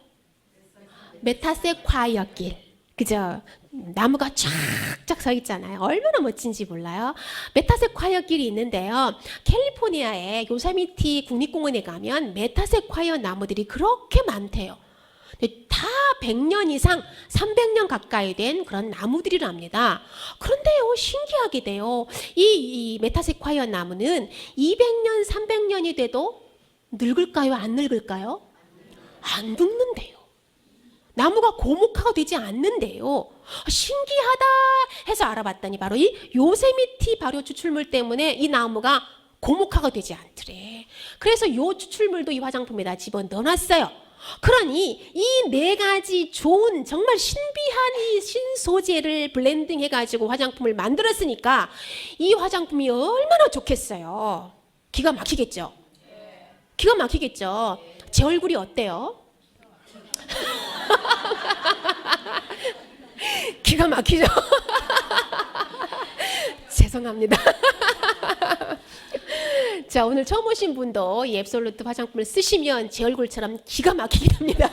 S1: 메타세콰이어 길. 그죠? 나무가 쫙쫙 서 있잖아요. 얼마나 멋진지 몰라요. 메타세콰이어 길이 있는데요. 캘리포니아의 요세미티 국립공원에 가면 메타세콰이어 나무들이 그렇게 많대요. 다 100년 이상, 300년 가까이 된 그런 나무들이랍니다. 그런데요, 신기하게도요, 이 메타세콰이어 나무는 200년, 300년이 돼도 늙을까요? 안 늙을까요? 안 늙는데요. 나무가 고목화가 되지 않는데요. 신기하다 해서 알아봤더니 바로 이 요세미티 발효 추출물 때문에 이 나무가 고목화가 되지 않더래. 그래서 요 추출물도 이 화장품에다 집어넣어놨어요. 그러니 이 네 가지 좋은 정말 신비한 이 신소재를 블렌딩 해가지고 화장품을 만들었으니까 이 화장품이 얼마나 좋겠어요. 기가 막히겠죠? 기가 막히겠죠? 제 얼굴이 어때요? 기가 막히죠? 죄송합니다. 자, 오늘 처음 오신 분도 이 앱솔루트 화장품을 쓰시면 제 얼굴처럼 기가 막히게 됩니다.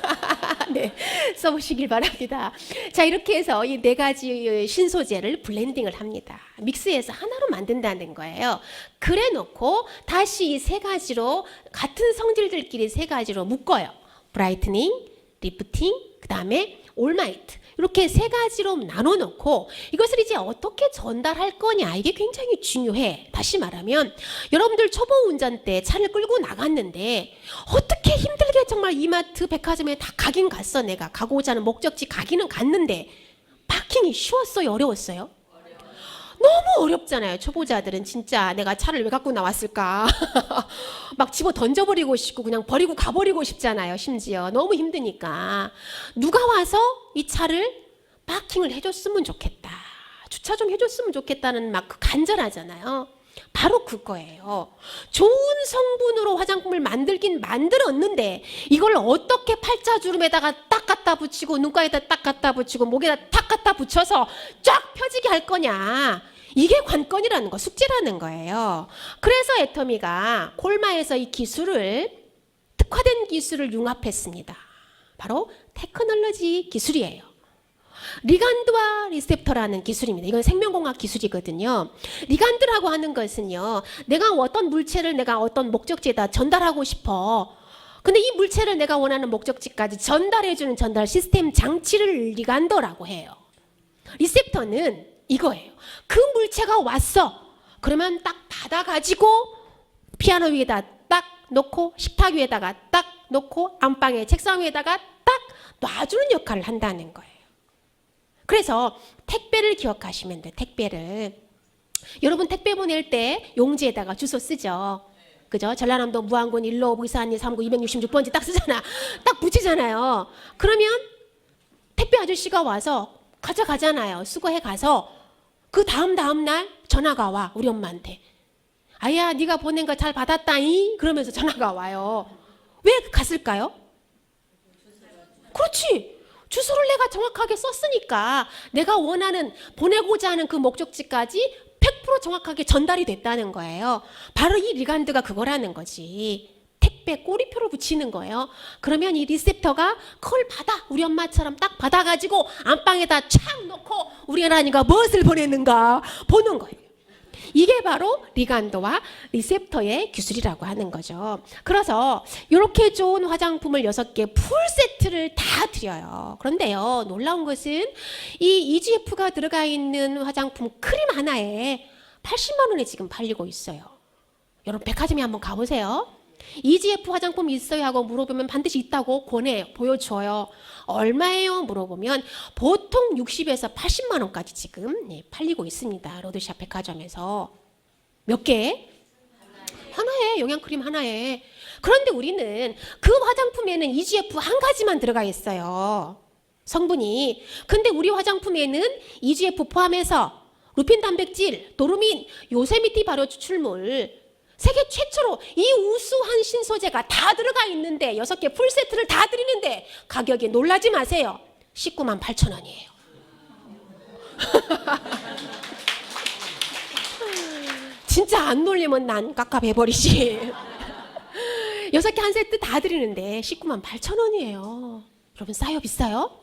S1: 네, 써보시길 바랍니다. 자, 이렇게 해서 이 네 가지 신소재를 블렌딩을 합니다. 믹스해서 하나로 만든다는 거예요. 그래 놓고 다시 이 세 가지로 같은 성질들끼리 세 가지로 묶어요. 브라이트닝, 리프팅, 그 다음에 올마이트. 이렇게 세 가지로 나눠 놓고 이것을 이제 어떻게 전달할 거냐, 이게 굉장히 중요해. 다시 말하면 여러분들 초보 운전 때 차를 끌고 나갔는데 어떻게 힘들게 정말 이마트 백화점에 다 가긴 갔어. 내가 가고자 하는 목적지 가기는 갔는데 파킹이 쉬웠어요? 어려웠어요? 너무 어렵잖아요. 초보자들은 진짜 내가 차를 왜 갖고 나왔을까 막 집어 던져버리고 싶고 그냥 버리고 가버리고 싶잖아요. 심지어 너무 힘드니까 누가 와서 이 차를 파킹을 해줬으면 좋겠다, 주차 좀 해줬으면 좋겠다는 막 간절하잖아요. 바로 그거예요. 좋은 성분으로 화장품을 만들긴 만들었는데 이걸 어떻게 팔자주름에다가 딱 갖다 붙이고 눈가에다 딱 갖다 붙이고 목에다 딱 갖다 붙여서 쫙 펴지게 할 거냐, 이게 관건이라는 거, 숙제라는 거예요. 그래서 애터미가 콜마에서 이 기술을, 특화된 기술을 융합했습니다. 바로 테크놀로지 기술이에요. 리간드와 리셉터라는 기술입니다. 이건 생명공학 기술이거든요. 리간드라고 하는 것은요, 내가 어떤 물체를 내가 어떤 목적지에다 전달하고 싶어. 근데 이 물체를 내가 원하는 목적지까지 전달해주는 전달 시스템 장치를 리간더라고 해요. 리셉터는 이거예요. 그 물체가 왔어. 그러면 딱 받아가지고 피아노 위에다 딱 놓고 식탁 위에다가 딱 놓고 안방에 책상 위에다가 딱 놔주는 역할을 한다는 거예요. 그래서 택배를 기억하시면 돼요. 택배를. 여러분 택배 보낼 때 용지에다가 주소 쓰죠. 그죠? 전라남도 무안군 1로 부산리 3구 266번지 딱 쓰잖아. 딱 붙이잖아요. 그러면 택배 아저씨가 와서 가져가잖아요. 수거해 가서 그 다음 날 전화가 와, 우리 엄마한테. 아야, 네가 보낸 거 잘 받았다잉? 그러면서 전화가 와요. 왜 갔을까요? 그렇지. 주소를 내가 정확하게 썼으니까 내가 원하는, 보내고자 하는 그 목적지까지 100% 정확하게 전달이 됐다는 거예요. 바로 이 리간드가 그거라는 거지. 택배 꼬리표를 붙이는 거예요. 그러면 이 리셉터가 그걸 받아, 우리 엄마처럼 딱 받아가지고 안방에다 착 놓고 우리 하나님과 무엇을 보냈는가 보는 거예요. 이게 바로 리간드와 리셉터의 기술이라고 하는 거죠. 그래서 이렇게 좋은 화장품을 6개 풀 세트를 다 드려요. 그런데요, 놀라운 것은 이 EGF가 들어가 있는 화장품 크림 하나에 80만 원에 지금 팔리고 있어요. 여러분 백화점에 한번 가보세요. EGF 화장품 있어요 하고 물어보면 반드시 있다고 권해요. 보여줘요. 얼마예요? 물어보면 보통 60에서 80만 원까지 지금 팔리고 있습니다. 로드샵 백화점에서. 몇 개? 하나에, 영양크림 하나에. 그런데 우리는 그 화장품에는 EGF 한 가지만 들어가 있어요. 성분이. 근데 우리 화장품에는 EGF 포함해서 루핀 단백질, 도루민, 요세미티 발효 추출물, 세계 최초로 이 우수한 신소재가 다 들어가 있는데 6개 풀세트를 다 드리는데 가격에 놀라지 마세요. 19만 8천 원이에요. 진짜 안 놀리면 난 깝깝해버리지. 6개 한 세트 다 드리는데 19만 8천 원이에요. 여러분 싸요 비싸요?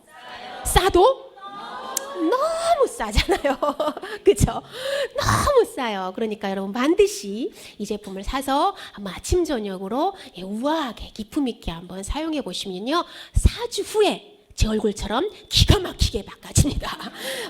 S1: 싸도? 너무 싸잖아요. 그죠? 너무 싸요. 그러니까 여러분 반드시 이 제품을 사서 한번 아침 저녁으로 우아하게 기품 있게 한번 사용해 보시면요. 4주 후에 제 얼굴처럼 기가 막히게 바꿔집니다.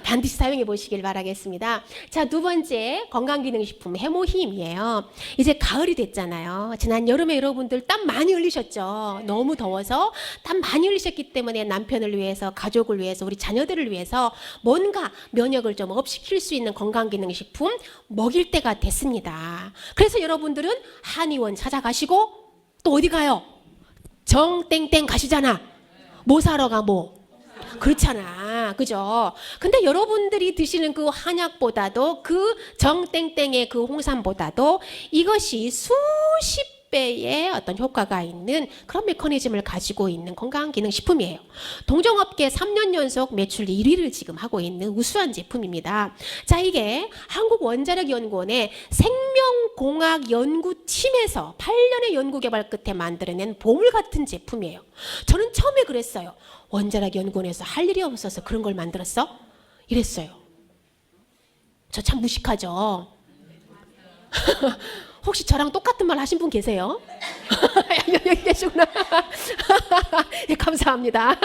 S1: 반드시 사용해 보시길 바라겠습니다. 자, 두 번째 건강기능식품 해모힘이에요. 이제 가을이 됐잖아요. 지난 여름에 여러분들 땀 많이 흘리셨죠. 너무 더워서 땀 많이 흘리셨기 때문에 남편을 위해서, 가족을 위해서, 우리 자녀들을 위해서 뭔가 면역을 좀 업시킬 수 있는 건강기능식품 먹일 때가 됐습니다. 그래서 여러분들은 한의원 찾아가시고 또 어디 가요? 정땡땡 가시잖아. 뭐 사러 가 뭐? 그렇잖아. 그죠? 근데 여러분들이 드시는 그 한약보다도 그 정땡땡의 그 홍삼보다도 이것이 수십 배의 어떤 효과가 있는 그런 메커니즘을 가지고 있는 건강기능식품이에요. 동종업계 3년 연속 매출 1위를 지금 하고 있는 우수한 제품입니다. 자, 이게 한국원자력연구원의 생명공학연구팀에서 8년의 연구개발 끝에 만들어낸 보물 같은 제품이에요. 저는 처음에 그랬어요. 원자력연구원에서 할 일이 없어서 그런 걸 만들었어? 이랬어요. 저 참 무식하죠? 혹시 저랑 똑같은 말 하신 분 계세요? 여기 계시구나. 네, 감사합니다.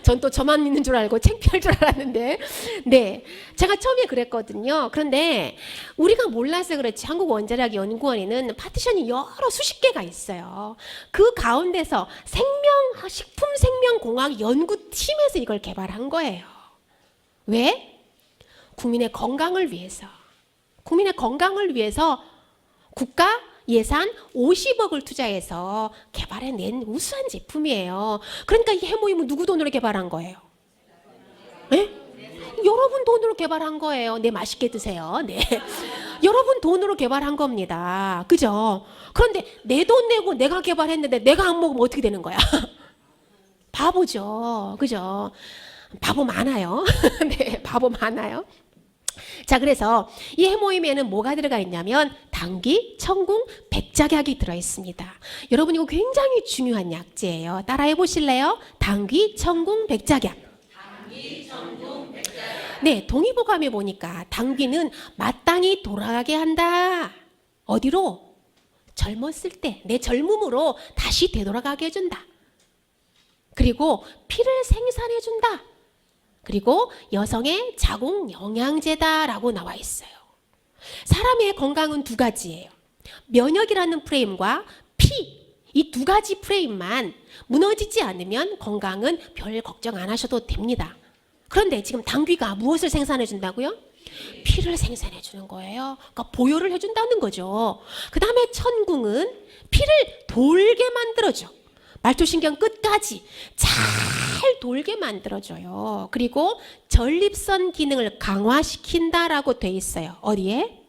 S1: 전 또 저만 있는 줄 알고 창피할 줄 알았는데. 네, 제가 처음에 그랬거든요. 그런데 우리가 몰라서 그렇지 한국원자력연구원에는 파티션이 여러 수십 개가 있어요. 그 가운데서 식품생명공학연구팀에서 이걸 개발한 거예요. 왜? 국민의 건강을 위해서. 국민의 건강을 위해서 국가 예산 50억을 투자해서 개발해낸 우수한 제품이에요. 그러니까 이 해모임은 누구 돈으로 개발한 거예요? 네? 여러분 돈으로 개발한 거예요. 네, 맛있게 드세요. 네. 여러분 돈으로 개발한 겁니다. 그죠? 그런데 내 돈 내고 내가 개발했는데 내가 안 먹으면 어떻게 되는 거야? 바보죠. 그죠? 바보 많아요. 네, 바보 많아요. 자, 그래서 이 해모임에는 뭐가 들어가 있냐면 당귀, 청궁, 백작약이 들어있습니다. 여러분 이거 굉장히 중요한 약재예요. 따라해 보실래요? 당귀, 청궁, 백작약. 당귀, 청궁, 백작약. 네, 동의보감에 보니까 당귀는 마땅히 돌아가게 한다. 어디로? 젊었을 때 내 젊음으로 다시 되돌아가게 해준다. 그리고 피를 생산해준다. 그리고 여성의 자궁 영양제다라고 나와 있어요. 사람의 건강은 두 가지예요. 면역이라는 프레임과 피, 이 두 가지 프레임만 무너지지 않으면 건강은 별 걱정 안 하셔도 됩니다. 그런데 지금 당귀가 무엇을 생산해 준다고요? 피를 생산해 주는 거예요. 그러니까 보혈을 해준다는 거죠. 그 다음에 천궁은 피를 돌게 만들어줘. 말초신경 끝까지 잘 돌게 만들어줘요. 그리고 전립선 기능을 강화시킨다라고 돼 있어요. 어디에?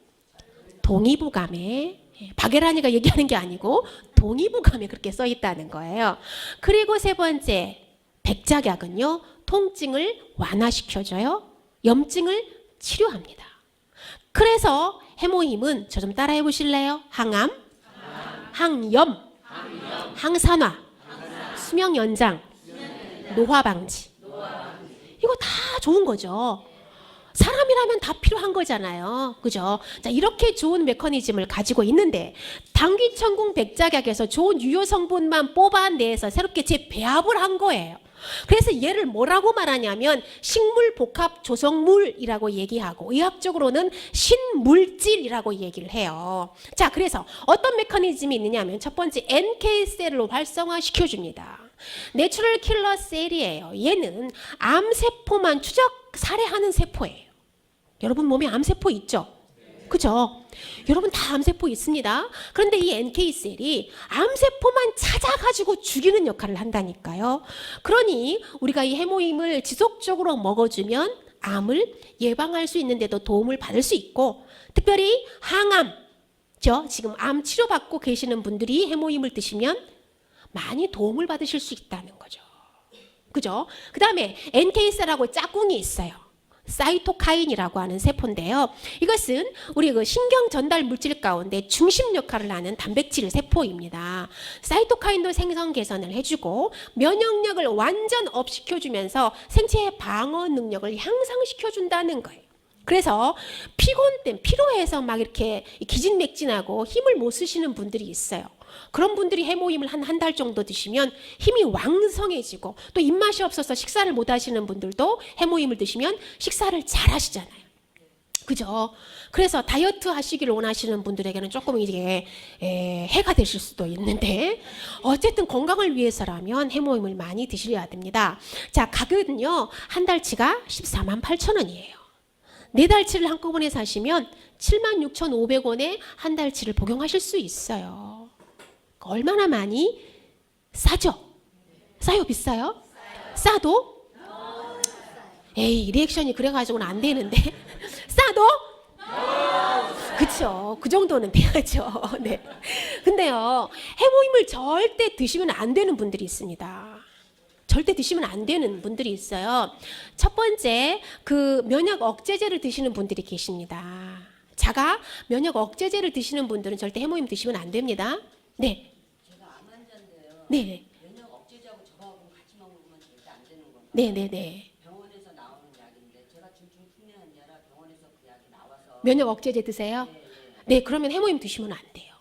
S1: 동의보감에. 박예란이가 얘기하는 게 아니고 동의보감에 그렇게 써 있다는 거예요. 그리고 세 번째 백작약은요. 통증을 완화시켜줘요. 염증을 치료합니다. 그래서 해모힘은 저 좀 따라해 보실래요? 항암, 항염, 항산화, 수명 연장, 노화 방지. 이거 다 좋은 거죠. 사람이라면 다 필요한 거잖아요. 그죠? 자, 이렇게 좋은 메커니즘을 가지고 있는데 당귀, 청궁, 백작약에서 좋은 유효 성분만 뽑아내서 새롭게 재배합을 한 거예요. 그래서 얘를 뭐라고 말하냐면 식물 복합 조성물이라고 얘기하고 의학적으로는 신물질이라고 얘기를 해요. 자, 그래서 어떤 메커니즘이 있느냐면 첫 번째 NK셀로 활성화시켜 줍니다. 내추럴 킬러 셀이에요. 얘는 암세포만 추적 살해하는 세포예요. 여러분 몸에 암세포 있죠? 그죠? 여러분 다 암세포 있습니다. 그런데 이 NK셀이 암세포만 찾아가지고 죽이는 역할을 한다니까요. 그러니 우리가 이 해모임을 지속적으로 먹어주면 암을 예방할 수 있는데도 도움을 받을 수 있고, 특별히 항암, 지금 암 치료받고 계시는 분들이 해모임을 드시면 많이 도움을 받으실 수 있다는 거죠. 그죠? 그 다음에 NK셀하고 짝꿍이 있어요. 사이토카인이라고 하는 세포인데요. 이것은 우리 그 신경 전달 물질 가운데 중심 역할을 하는 단백질 세포입니다. 사이토카인도 생성 개선을 해주고 면역력을 완전 업시켜주면서 생체의 방어 능력을 향상시켜준다는 거예요. 그래서 피로해서 막 이렇게 기진맥진하고 힘을 못 쓰시는 분들이 있어요. 그런 분들이 해모임을 한 달 정도 드시면 힘이 왕성해지고, 또 입맛이 없어서 식사를 못 하시는 분들도 해모임을 드시면 식사를 잘 하시잖아요. 그죠? 그래서 다이어트 하시기를 원하시는 분들에게는 조금 이게 해가 되실 수도 있는데, 어쨌든 건강을 위해서라면 해모임을 많이 드셔야 됩니다. 자, 가격은요, 한 달치가 14만 8천 원이에요. 4달치를 한꺼번에 사시면 76,500원에 한 달치를 복용하실 수 있어요. 얼마나 많이? 싸죠? 싸요? 비싸요? 싸도? 에이, 리액션이 그래가지고는 안 되는데. 싸도? 그쵸. 그 정도는 돼야죠. 네. 근데요, 해모임을 절대 드시면 안 되는 분들이 있습니다. 절대 드시면 안 되는 분들이 있어요. 첫 번째, 그 면역 억제제를 드시는 분들이 계십니다. 자가 면역 억제제를 드시는 분들은 절대 해모임 드시면 안 됩니다. 네.
S2: 제가 암 환자인데요.
S1: 네.
S2: 면역 억제제하고 저하고 같이 먹으면 절대 안 되는 건가요?
S1: 네네네.
S2: 병원에서 나오는 약인데 제가 중증 충내 환자라 병원에서 그 약이 나와서.
S1: 면역 억제제 드세요? 네, 그러면 해모임 드시면 안 돼요.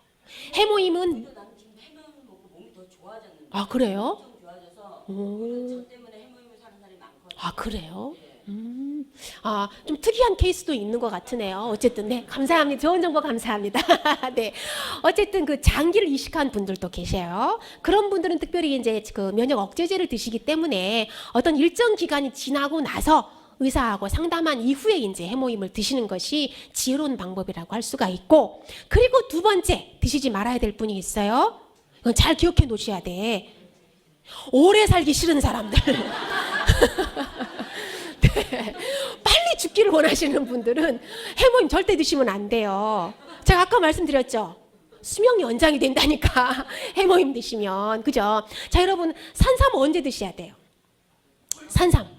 S1: 해모임은
S2: 나는 지금 해모임 먹고 몸이 더 좋아졌는데.
S1: 아, 그래요?
S2: 엄청 좋아져서
S1: 오.
S2: 저 때문에 해모임을 사는 사람이 많거든요.
S1: 아, 그래요?
S2: 네.
S1: 아, 좀 특이한 케이스도 있는 것 같으네요. 어쨌든, 네, 감사합니다. 좋은 정보 감사합니다. 네. 어쨌든 그 장기를 이식한 분들도 계세요. 그런 분들은 특별히 이제 그 면역 억제제를 드시기 때문에 어떤 일정 기간이 지나고 나서 의사하고 상담한 이후에 이제 해모임을 드시는 것이 지혜로운 방법이라고 할 수가 있고, 그리고 두 번째 드시지 말아야 될 분이 있어요. 이건 잘 기억해 놓으셔야 돼. 오래 살기 싫은 사람들. 네. 빨리 죽기를 원하시는 분들은 해모임 절대 드시면 안 돼요. 제가 아까 말씀드렸죠. 수명이 연장이 된다니까. 해모임 드시면. 그죠? 자, 여러분, 산삼 언제 드셔야 돼요? 산삼.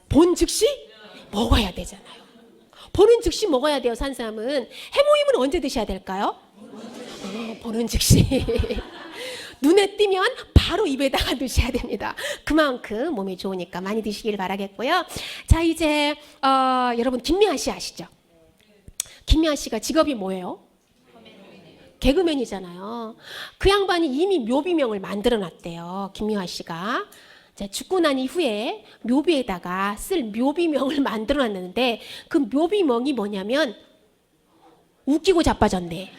S1: 본 즉시 먹어야 되잖아요. 보는 즉시 먹어야 돼요, 산삼은. 해모임은 언제 드셔야 될까요? 보는 즉시. 눈에 띄면 바로 입에다가 드셔야 됩니다. 그만큼 몸에 좋으니까 많이 드시길 바라겠고요. 자, 이제 여러분 김미아 씨 아시죠? 김미아 씨가 직업이 뭐예요? 개그맨이잖아요. 그 양반이 이미 묘비명을 만들어놨대요. 김미아 씨가. 자, 죽고 난 이후에 묘비에다가 쓸 묘비명을 만들어놨는데, 그 묘비명이 뭐냐면 웃기고 자빠졌네.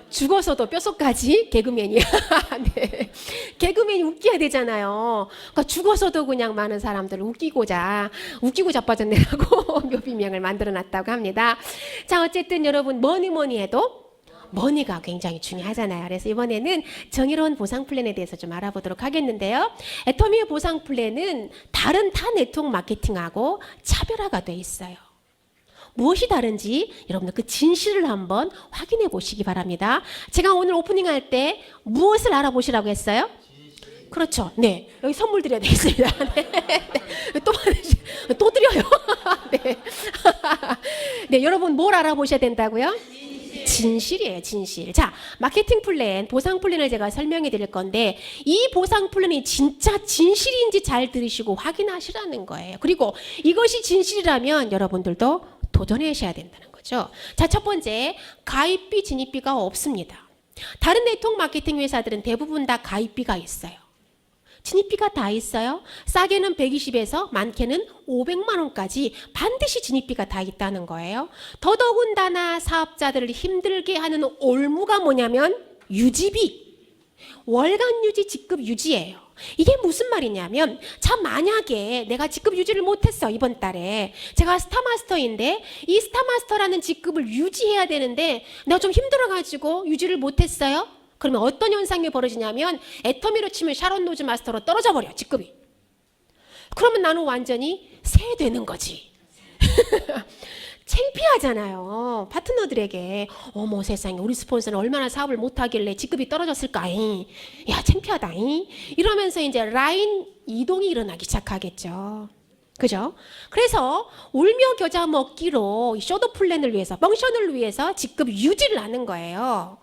S1: 죽어서도 뼛속까지 개그맨이야. 네. 개그맨이 웃겨야 되잖아요. 그러니까 죽어서도 그냥 많은 사람들을 웃기고 자빠졌네라고 묘비명을 만들어놨다고 합니다. 자, 어쨌든 여러분 뭐니 해도 머니가 굉장히 중요하잖아요. 그래서 이번에는 정의로운 보상 플랜에 대해서 좀 알아보도록 하겠는데요. 애터미의 보상 플랜은 다른 타 네트워크 마케팅하고 차별화가 돼 있어요. 무엇이 다른지 여러분들 그 진실을 한번 확인해 보시기 바랍니다. 제가 오늘 오프닝 할 때 무엇을 알아보시라고 했어요? 그렇죠. 네. 여기 선물 드려야 되겠습니다. 네. 또 드려요. 네. 네, 여러분 뭘 알아보셔야 된다고요? 진실이에요, 진실. 자, 마케팅 플랜, 보상 플랜을 제가 설명해 드릴 건데, 이 보상 플랜이 진짜 진실인지 잘 들으시고 확인하시라는 거예요. 그리고 이것이 진실이라면 여러분들도 도전하셔야 된다는 거죠. 자, 첫 번째, 가입비, 진입비가 없습니다. 다른 네트워크 마케팅 회사들은 대부분 다 가입비가 있어요. 진입비가 다 있어요. 싸게는 120에서 많게는 500만 원까지 반드시 진입비가 다 있다는 거예요. 더더군다나 사업자들을 힘들게 하는 올무가 뭐냐면 유지비. 월간 유지, 직급 유지예요. 이게 무슨 말이냐면 참 만약에 내가 직급 유지를 못했어 이번 달에 제가 스타마스터인데 이 스타마스터라는 직급을 유지해야 되는데 내가 좀 힘들어가지고 유지를 못했어요. 그러면 어떤 현상이 벌어지냐면 애터미로 치면 샤론 노즈 마스터로 떨어져 버려 직급이. 그러면 나는 완전히 쇠되는 거지. 창피하잖아요. 파트너들에게 어머 세상에 우리 스폰서는 얼마나 사업을 못하길래 직급이 떨어졌을까잉. 야 창피하다잉. 이러면서 이제 라인 이동이 일어나기 시작하겠죠. 그죠? 그래서 울며 겨자 먹기로 쇼도 플랜을 위해서 펑션을 위해서 직급 유지를 하는 거예요.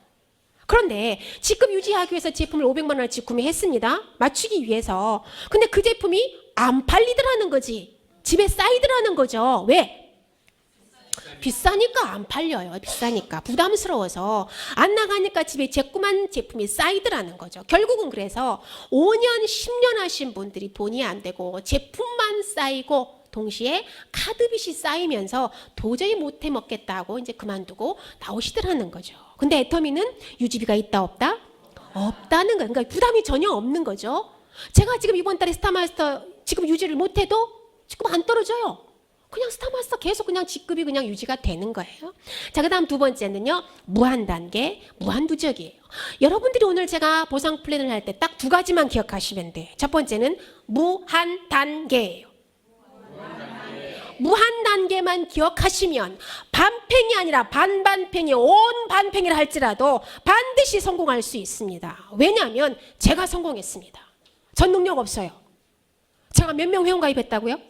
S1: 그런데 직급 유지하기 위해서 제품을 500만 원어치 구매했습니다. 맞추기 위해서. 근데 그 제품이 안 팔리더라는 거지. 집에 쌓이더라는 거죠. 왜? 비싸니까 안 팔려요. 비싸니까 부담스러워서 안 나가니까 집에 쬐끄만 제품이 쌓이더라는 거죠. 결국은 그래서 5년 10년 하신 분들이 돈이 안 되고 제품만 쌓이고 동시에 카드빚이 쌓이면서 도저히 못 해 먹겠다고 이제 그만두고 나오시더라는 거죠. 근데 애터미는 유지비가 있다 없다? 없다는 거예요. 그러니까 부담이 전혀 없는 거죠. 제가 지금 이번 달에 스타마스터 지금 유지를 못해도 지금 안 떨어져요. 그냥 스타마스터 계속 그냥 직급이 그냥 유지가 되는 거예요. 자, 그 다음 두 번째는요. 무한단계, 무한누적이에요. 여러분들이 오늘 제가 보상 플랜을 할 때 딱 두 가지만 기억하시면 돼요. 첫 번째는 무한단계예요. 무한단계만 기억하시면 반팽이 아니라 반반팽이 온 반팽이를 할지라도 반드시 성공할 수 있습니다. 왜냐하면 제가 성공했습니다. 전 능력 없어요. 제가 몇 명 회원 가입했다고요?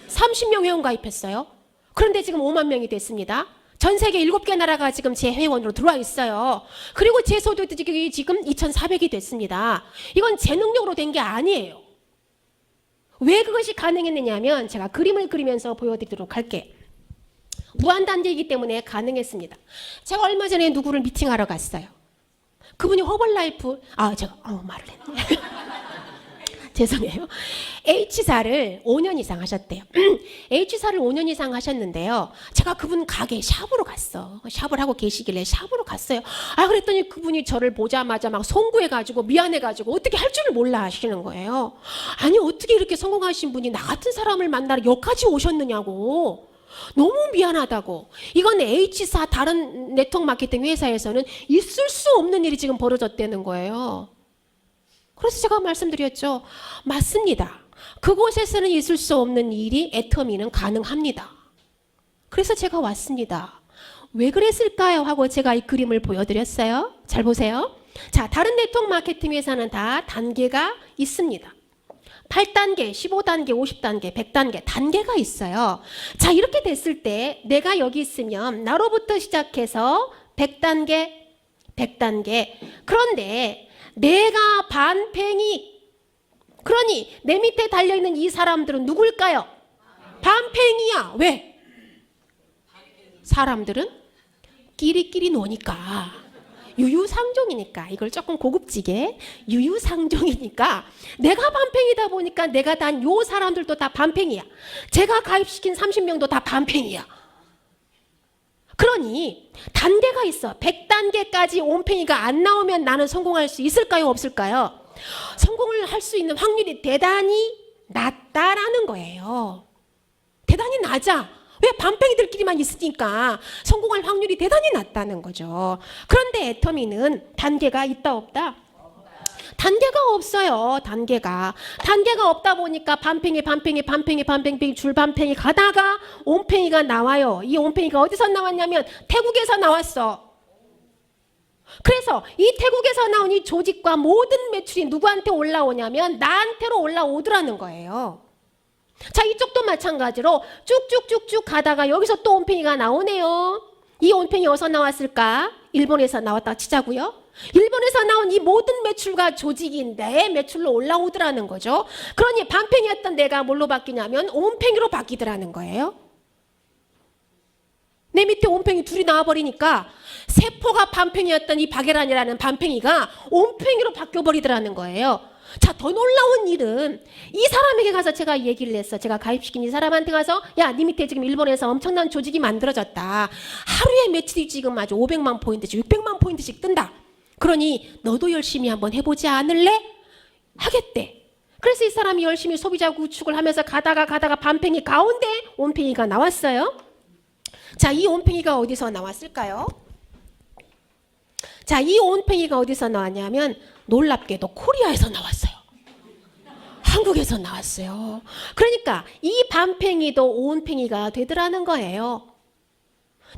S1: 30명 회원 가입했어요. 그런데 지금 5만 명이 됐습니다. 전 세계 7개 나라가 지금 제 회원으로 들어와 있어요. 그리고 제 소득이 지금 2,400이 됐습니다. 이건 제 능력으로 된 게 아니에요. 왜 그것이 가능했느냐면 제가 그림을 그리면서 보여드리도록 할게요. 무한단계이기 때문에 가능했습니다. 제가 얼마 전에 누구를 미팅하러 갔어요. 그분이 허벌라이프 제가 말을 했네. 죄송해요. H사를 5년 이상 하셨대요. H사를 5년 이상 하셨는데요. 제가 그분 가게 샵으로 갔어. 샵을 하고 계시길래 샵으로 갔어요. 그랬더니 그분이 저를 보자마자 막 송구해가지고 미안해가지고 어떻게 할 줄을 몰라 하시는 거예요. 아니 어떻게 이렇게 성공하신 분이 나 같은 사람을 만나러 여기까지 오셨느냐고. 너무 미안하다고. 이건 H사 다른 네트워크 마케팅 회사에서는 있을 수 없는 일이 지금 벌어졌다는 거예요. 그래서 제가 말씀드렸죠. 맞습니다. 그곳에서는 있을 수 없는 일이 애터미는 가능합니다. 그래서 제가 왔습니다. 왜 그랬을까요? 하고 제가 이 그림을 보여드렸어요. 잘 보세요. 자, 다른 네트워크 마케팅 회사는 다 단계가 있습니다. 8단계, 15단계, 50단계, 100단계 단계가 있어요. 자, 이렇게 됐을 때 내가 여기 있으면 나로부터 시작해서 100단계, 100단계. 그런데 내가 반팽이. 그러니 내 밑에 달려있는 이 사람들은 누굴까요? 반팽이야. 왜? 사람들은 끼리끼리 노니까. 유유상종이니까. 이걸 조금 고급지게 유유상종이니까 내가 반팽이다 보니까 내가 단 요 사람들도 다 반팽이야. 제가 가입시킨 30명도 다 반팽이야. 그러니 단계가 있어. 100단계까지 온팽이가 안 나오면 나는 성공할 수 있을까요? 없을까요? 성공을 할 수 있는 확률이 대단히 낮다라는 거예요. 대단히 낮아. 왜? 반팽이들끼리만 있으니까 성공할 확률이 대단히 낮다는 거죠. 그런데 애터미는 단계가 있다 없다? 단계가 없어요. 단계가 없다 보니까 반팽이 줄반팽이 가다가 온팽이가 나와요. 이 온팽이가 어디서 나왔냐면 태국에서 나왔어. 그래서 이 태국에서 나온 이 조직과 모든 매출이 누구한테 올라오냐면 나한테로 올라오더라는 거예요. 자, 이쪽도 마찬가지로 쭉쭉쭉쭉 가다가 여기서 또 온팽이가 나오네요. 이 온팽이 어디서 나왔을까? 일본에서 나왔다 치자고요. 일본에서 나온 이 모든 매출과 조직이 내 매출로 올라오더라는 거죠. 그러니 반팽이였던 내가 뭘로 바뀌냐면 온팽이로 바뀌더라는 거예요. 내 밑에 온팽이 둘이 나와버리니까 세포가 반팽이였던 이 박애란이라는 반팽이가 온팽이로 바뀌어버리더라는 거예요. 자, 더 놀라운 일은 이 사람에게 가서 제가 얘기를 했어. 제가 가입시킨 이 사람한테 가서 야, 네 밑에 지금 일본에서 엄청난 조직이 만들어졌다. 하루에 며칠이 지금 아주 500만 포인트씩 600만 포인트씩 뜬다. 그러니 너도 열심히 한번 해보지 않을래? 하겠대. 그래서 이 사람이 열심히 소비자 구축을 하면서 가다가 반팽이 가운데 온팽이가 나왔어요. 자, 이 온팽이가 어디서 나왔을까요? 자, 이 온팽이가 어디서 나왔냐면 놀랍게도 코리아에서 나왔어요. 한국에서 나왔어요. 그러니까 이 반팽이도 온팽이가 되더라는 거예요.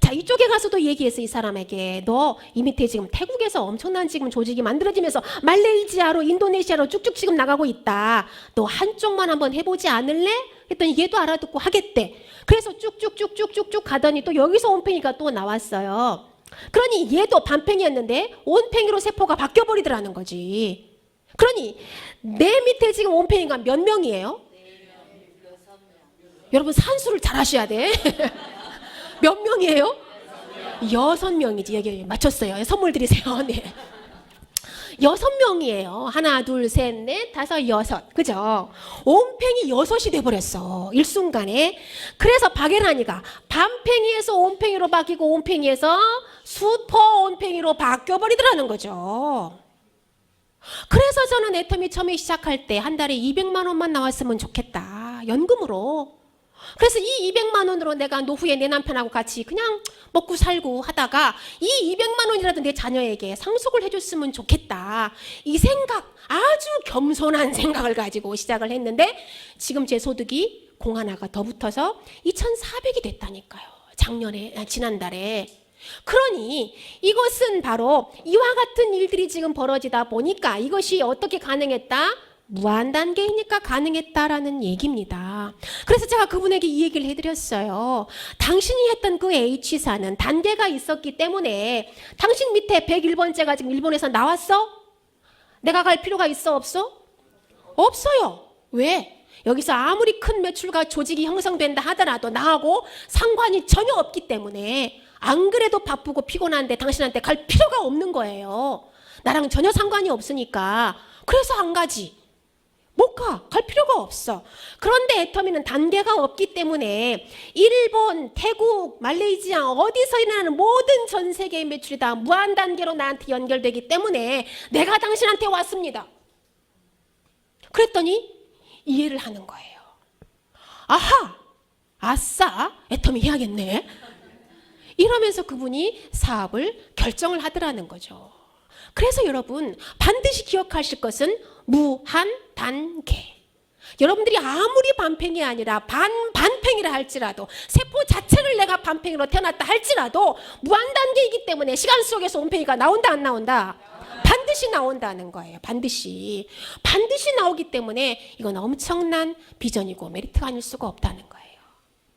S1: 자, 이쪽에 가서도 얘기했어. 이 사람에게 너 이 밑에 지금 태국에서 엄청난 지금 조직이 만들어지면서 말레이시아로 인도네시아로 쭉쭉 지금 나가고 있다. 너 한쪽만 한번 해보지 않을래? 했더니 얘도 알아듣고 하겠대. 그래서 쭉쭉쭉쭉쭉쭉 가더니 또 여기서 온팽이가 또 나왔어요. 그러니 얘도 반팽이였는데 온팽이로 세포가 바뀌어버리더라는 거지. 그러니 내 밑에 지금 온팽이가 몇 명이에요? 여러분 산수를 잘 하셔야 돼. 몇 명이에요? 6명이지. 여기 맞췄어요. 선물 드리세요. 네. 6명이에요. 하나, 둘, 셋, 넷, 다섯, 여섯. 그죠? 온팽이 6이 돼버렸어. 일순간에. 그래서 박애란이가 반팽이에서 온팽이로 바뀌고 온팽이에서 슈퍼 온팽이로 바뀌어버리더라는 거죠. 그래서 저는 애터미 처음에 시작할 때 한 달에 200만 원만 나왔으면 좋겠다. 연금으로. 그래서 이 200만 원으로 내가 노후에 내 남편하고 같이 그냥 먹고 살고 하다가 이 200만 원이라도 내 자녀에게 상속을 해줬으면 좋겠다. 이 생각, 아주 겸손한 생각을 가지고 시작을 했는데 지금 제 소득이 공 하나가 더 붙어서 2,400이 됐다니까요. 지난달에. 그러니 이것은 바로 이와 같은 일들이 지금 벌어지다 보니까 이것이 어떻게 가능했다? 무한 단계이니까 가능했다라는 얘기입니다. 그래서 제가 그분에게 이 얘기를 해드렸어요. 당신이 했던 그 H사는 단계가 있었기 때문에 당신 밑에 101번째가 지금 일본에서 나왔어? 내가 갈 필요가 있어 없어? 없어요. 왜? 여기서 아무리 큰 매출과 조직이 형성된다 하더라도 나하고 상관이 전혀 없기 때문에 안 그래도 바쁘고 피곤한데 당신한테 갈 필요가 없는 거예요. 나랑 전혀 상관이 없으니까. 그래서 안 가지. 못 가. 갈 필요가 없어. 그런데 애터미는 단계가 없기 때문에 일본, 태국, 말레이시아 어디서 일어나는 모든 전 세계의 매출이 다 무한 단계로 나한테 연결되기 때문에 내가 당신한테 왔습니다. 그랬더니 이해를 하는 거예요. 아하! 아싸! 애터미 해야겠네. 이러면서 그분이 사업을 결정을 하더라는 거죠. 그래서 여러분 반드시 기억하실 것은 무한 단계. 여러분들이 아무리 반팽이 아니라 반팽이라 할지라도 세포 자체를 내가 반팽이로 태어났다 할지라도 무한 단계이기 때문에 시간 속에서 온팽이가 나온다 안 나온다? 반드시 나온다는 거예요. 반드시 나오기 때문에 이건 엄청난 비전이고 메리트가 아닐 수가 없다는 거예요.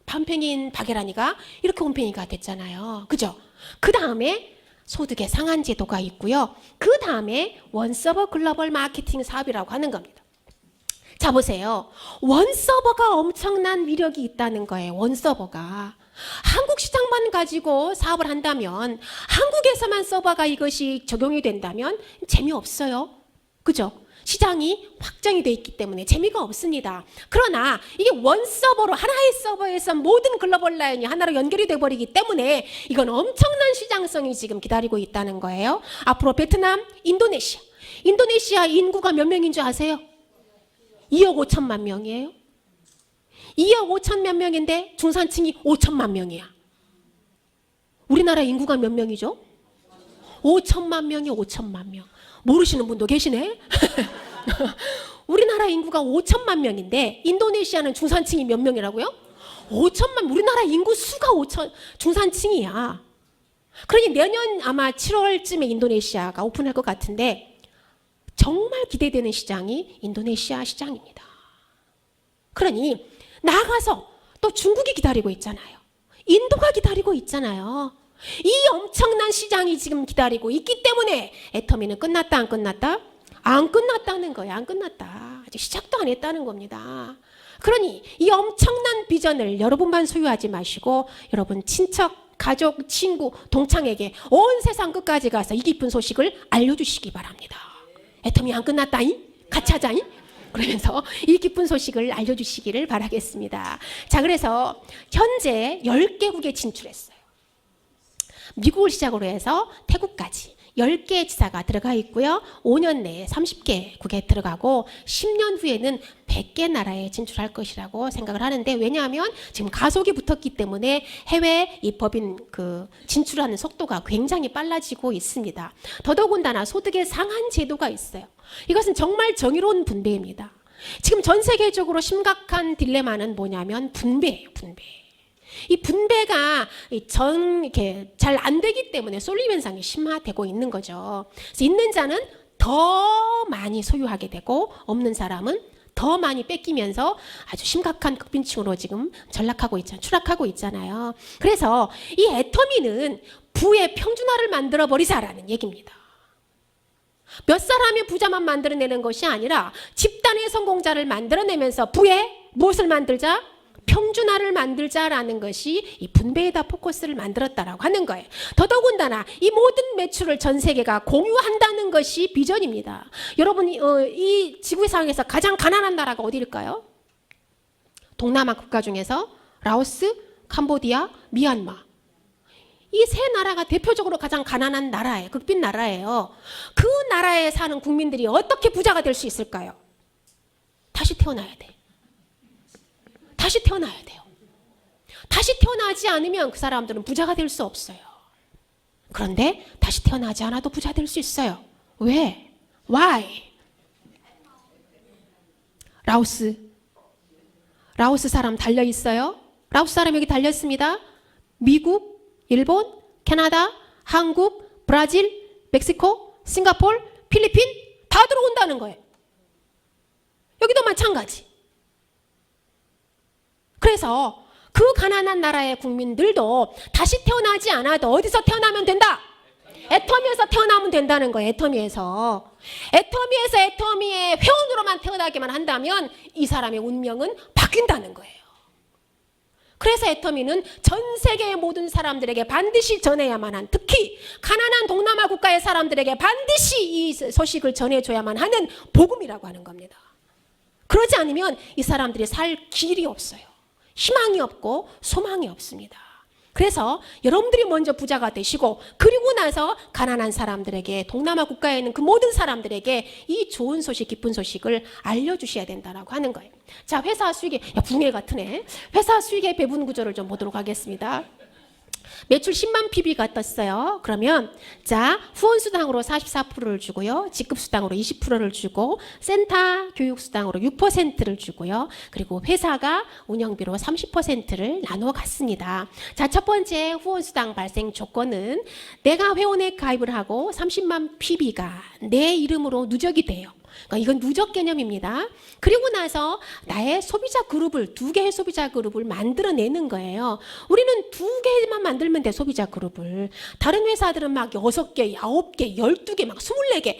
S1: 반팽이인 박애란이가 이렇게 온팽이가 됐잖아요. 그죠? 그 다음에 소득의 상한 제도가 있고요. 그 다음에 원서버 글로벌 마케팅 사업이라고 하는 겁니다. 자, 보세요. 원서버가 엄청난 위력이 있다는 거예요. 원서버가. 한국 시장만 가지고 사업을 한다면, 한국에서만 서버가 이것이 적용이 된다면 재미없어요. 그죠? 시장이 확정이 돼 있기 때문에 재미가 없습니다. 그러나 이게 원 서버로 하나의 서버에서 모든 글로벌 라인이 하나로 연결이 돼 버리기 때문에 이건 엄청난 시장성이 지금 기다리고 있다는 거예요. 앞으로 베트남, 인도네시아 인구가 몇 명인 줄 아세요? 2억 5천만 명이에요. 2억 5천만 명인데 중산층이 5천만 명이야. 우리나라 인구가 몇 명이죠? 5천만 명이 5천만 명. 모르시는 분도 계시네. 우리나라 인구가 5천만 명인데 인도네시아는 중산층이 몇 명이라고요? 5천만. 우리나라 인구 수가 5천 중산층이야. 그러니 내년 아마 7월쯤에 인도네시아가 오픈할 것 같은데 정말 기대되는 시장이 인도네시아 시장입니다. 그러니 나가서 또 중국이 기다리고 있잖아요. 인도가 기다리고 있잖아요. 이 엄청난 시장이 지금 기다리고 있기 때문에 애터미는 끝났다 안 끝났다? 안 끝났다는 거예요. 안 끝났다. 아직 시작도 안 했다는 겁니다. 그러니 이 엄청난 비전을 여러분만 소유하지 마시고 여러분 친척, 가족, 친구, 동창에게 온 세상 끝까지 가서 이 기쁜 소식을 알려주시기 바랍니다. 애터미 안 끝났다잉? 같이 하자잉? 그러면서 이 기쁜 소식을 알려주시기를 바라겠습니다. 자, 그래서 현재 10개국에 진출했어요. 미국을 시작으로 해서 태국까지 10개의 지사가 들어가 있고요. 5년 내에 30개국에 들어가고 10년 후에는 100개 나라에 진출할 것이라고 생각을 하는데, 왜냐하면 지금 가속이 붙었기 때문에 해외 이 법인 진출하는 속도가 굉장히 빨라지고 있습니다. 더더군다나 소득의 상한 제도가 있어요. 이것은 정말 정의로운 분배입니다. 지금 전 세계적으로 심각한 딜레마는 뭐냐면 분배예요, 분배. 이 분배가 이렇게 잘 안 되기 때문에 솔림 현상이 심화되고 있는 거죠. 그래서 있는 자는 더 많이 소유하게 되고 없는 사람은 더 많이 뺏기면서 아주 심각한 극빈층으로 지금 추락하고 있잖아요. 그래서 이 애터미는 부의 평준화를 만들어 버리자라는 얘기입니다. 몇 사람의 부자만 만들어내는 것이 아니라 집단의 성공자를 만들어내면서 부의 무엇을 만들자? 평준화를 만들자라는 것이 이 분배에다 포커스를 만들었다라고 하는 거예요. 더더군다나 이 모든 매출을 전 세계가 공유한다는 것이 비전입니다. 여러분, 이 지구상에서 가장 가난한 나라가 어디일까요? 동남아 국가 중에서 라오스, 캄보디아, 미얀마. 이 세 나라가 대표적으로 가장 가난한 나라예요. 극빈 나라예요. 그 나라에 사는 국민들이 어떻게 부자가 될 수 있을까요? 다시 태어나야 돼. 다시 태어나야 돼요. 다시 태어나지 않으면 그 사람들은 부자가 될 수 없어요. 그런데 다시 태어나지 않아도 부자 될 수 있어요. 왜? Why? 라오스 사람 달려 있어요. 라오스 사람 여기 달려 있습니다. 미국, 일본, 캐나다, 한국, 브라질, 멕시코, 싱가포르, 필리핀 다 들어온다는 거예요. 여기도 마찬가지. 그래서 그 가난한 나라의 국민들도 다시 태어나지 않아도 어디서 태어나면 된다? 애터미에서 태어나면 된다는 거예요. 애터미에서 애터미의 회원으로만 태어나기만 한다면 이 사람의 운명은 바뀐다는 거예요. 그래서 애터미는 전 세계의 모든 사람들에게 반드시 전해야만 한, 특히 가난한 동남아 국가의 사람들에게 반드시 이 소식을 전해줘야만 하는 복음이라고 하는 겁니다. 그러지 않으면 이 사람들이 살 길이 없어요. 희망이 없고 소망이 없습니다. 그래서 여러분들이 먼저 부자가 되시고, 그리고 나서 가난한 사람들에게, 동남아 국가에 있는 그 모든 사람들에게 이 좋은 소식, 기쁜 소식을 알려주셔야 된다라고 하는 거예요. 자, 회사 수익의, 붕해 같으네. 회사 수익의 배분 구조를 좀 보도록 하겠습니다. 매출 10만 PB가 떴어요. 그러면 자, 후원수당으로 44%를 주고요. 직급수당으로 20%를 주고, 센터 교육수당으로 6%를 주고요. 그리고 회사가 운영비로 30%를 나누어 갔습니다. 자, 첫 번째 후원수당 발생 조건은 내가 회원에 가입을 하고 30만 PB가 내 이름으로 누적이 돼요. 그러니까 이건 누적 개념입니다. 그리고 나서 나의 소비자 그룹을, 2개의 소비자 그룹을 만들어내는 거예요. 우리는 2개만 만들면 돼, 소비자 그룹을. 다른 회사들은 막 6개, 9개, 12개, 막 24개.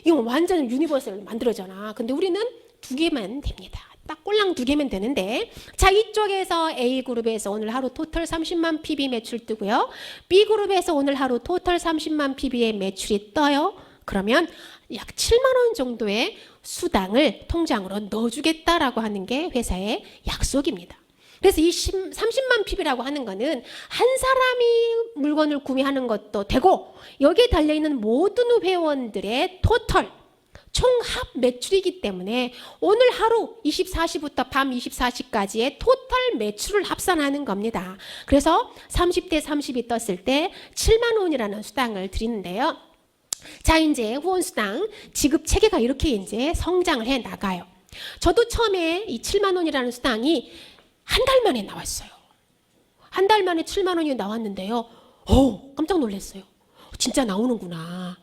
S1: 이건 완전 유니버설 만들어잖아. 근데 우리는 2개만 됩니다. 딱 꼴랑 2개면 되는데, 자, 이쪽에서 A그룹에서 오늘 하루 토탈 30만 PB 매출 뜨고요. B그룹에서 오늘 하루 토탈 30만 PB의 매출이 떠요. 그러면 약 7만 원 정도의 수당을 통장으로 넣어주겠다라고 하는 게 회사의 약속입니다. 그래서 이 30만 PB라고 하는 거는 한 사람이 물건을 구매하는 것도 되고, 여기에 달려있는 모든 회원들의 토탈 총합 매출이기 때문에 오늘 하루 24시부터 밤 24시까지의 토탈 매출을 합산하는 겁니다. 그래서 30대 30이 떴을 때 7만 원이라는 수당을 드리는데요. 자, 이제 후원수당 지급 체계가 이렇게 이제 성장을 해 나가요. 저도 처음에 이 7만 원이라는 수당이 한 달 만에 나왔어요. 한 달 만에 7만 원이 나왔는데요. 깜짝 놀랐어요. 진짜 나오는구나.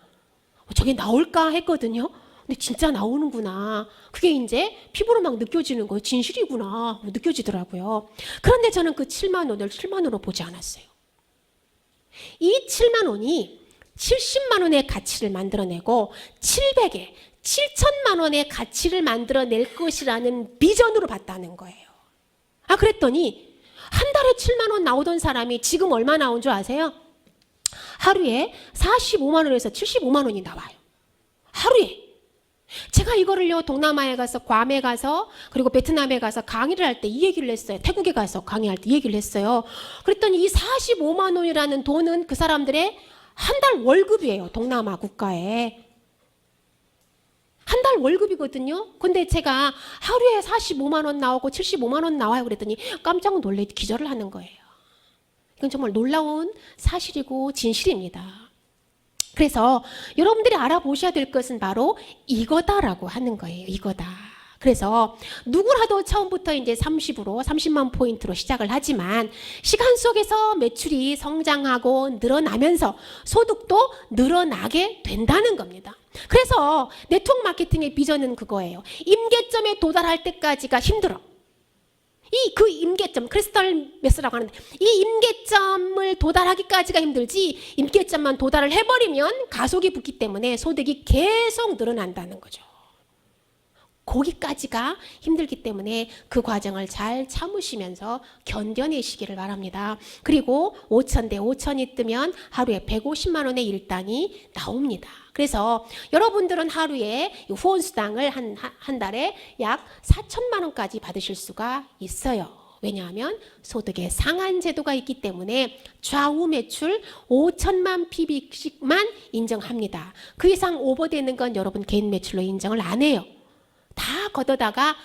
S1: 저게 나올까 했거든요. 근데 진짜 나오는구나. 그게 이제 피부로 막 느껴지는 거예요. 진실이구나. 느껴지더라고요. 그런데 저는 그 7만 원을 7만 원으로 보지 않았어요. 이 7만 원이 70만 원의 가치를 만들어내고 7천만 원의 가치를 만들어낼 것이라는 비전으로 봤다는 거예요. 그랬더니 한 달에 7만 원 나오던 사람이 지금 얼마 나온 줄 아세요? 하루에 45만 원에서 75만 원이 나와요. 하루에. 제가 이거를요, 동남아에 가서, 괌에 가서, 그리고 베트남에 가서 강의를 할 때 이 얘기를 했어요. 태국에 가서 강의할 때 이 얘기를 했어요. 그랬더니 이 45만 원이라는 돈은 그 사람들의 한 달 월급이에요. 동남아 국가에. 한 달 월급이거든요. 근데 제가 하루에 45만 원 나오고 75만 원 나와요. 그랬더니 깜짝 놀래 기절을 하는 거예요. 이건 정말 놀라운 사실이고 진실입니다. 그래서 여러분들이 알아보셔야 될 것은 바로 이거다라고 하는 거예요. 이거다. 그래서 누구라도 처음부터 이제 30만 포인트로 시작을 하지만 시간 속에서 매출이 성장하고 늘어나면서 소득도 늘어나게 된다는 겁니다. 그래서 네트워크 마케팅의 비전은 그거예요. 임계점에 도달할 때까지가 힘들어. 그 임계점, 크리스탈 메스라고 하는데 이 임계점을 도달하기까지가 힘들지 임계점만 도달을 해버리면 가속이 붙기 때문에 소득이 계속 늘어난다는 거죠. 거기까지가 힘들기 때문에 그 과정을 잘 참으시면서 견뎌내시기를 바랍니다. 그리고 5,000대 5,000이 뜨면 하루에 150만 원의 일당이 나옵니다. 그래서 여러분들은 하루에 후원수당을 한 달에 약 4천만 원까지 받으실 수가 있어요. 왜냐하면 소득의 상한 제도가 있기 때문에 좌우 매출 5천만 PB씩만 인정합니다. 그 이상 오버되는 건 여러분 개인 매출로 인정을 안 해요. 다 걷어다가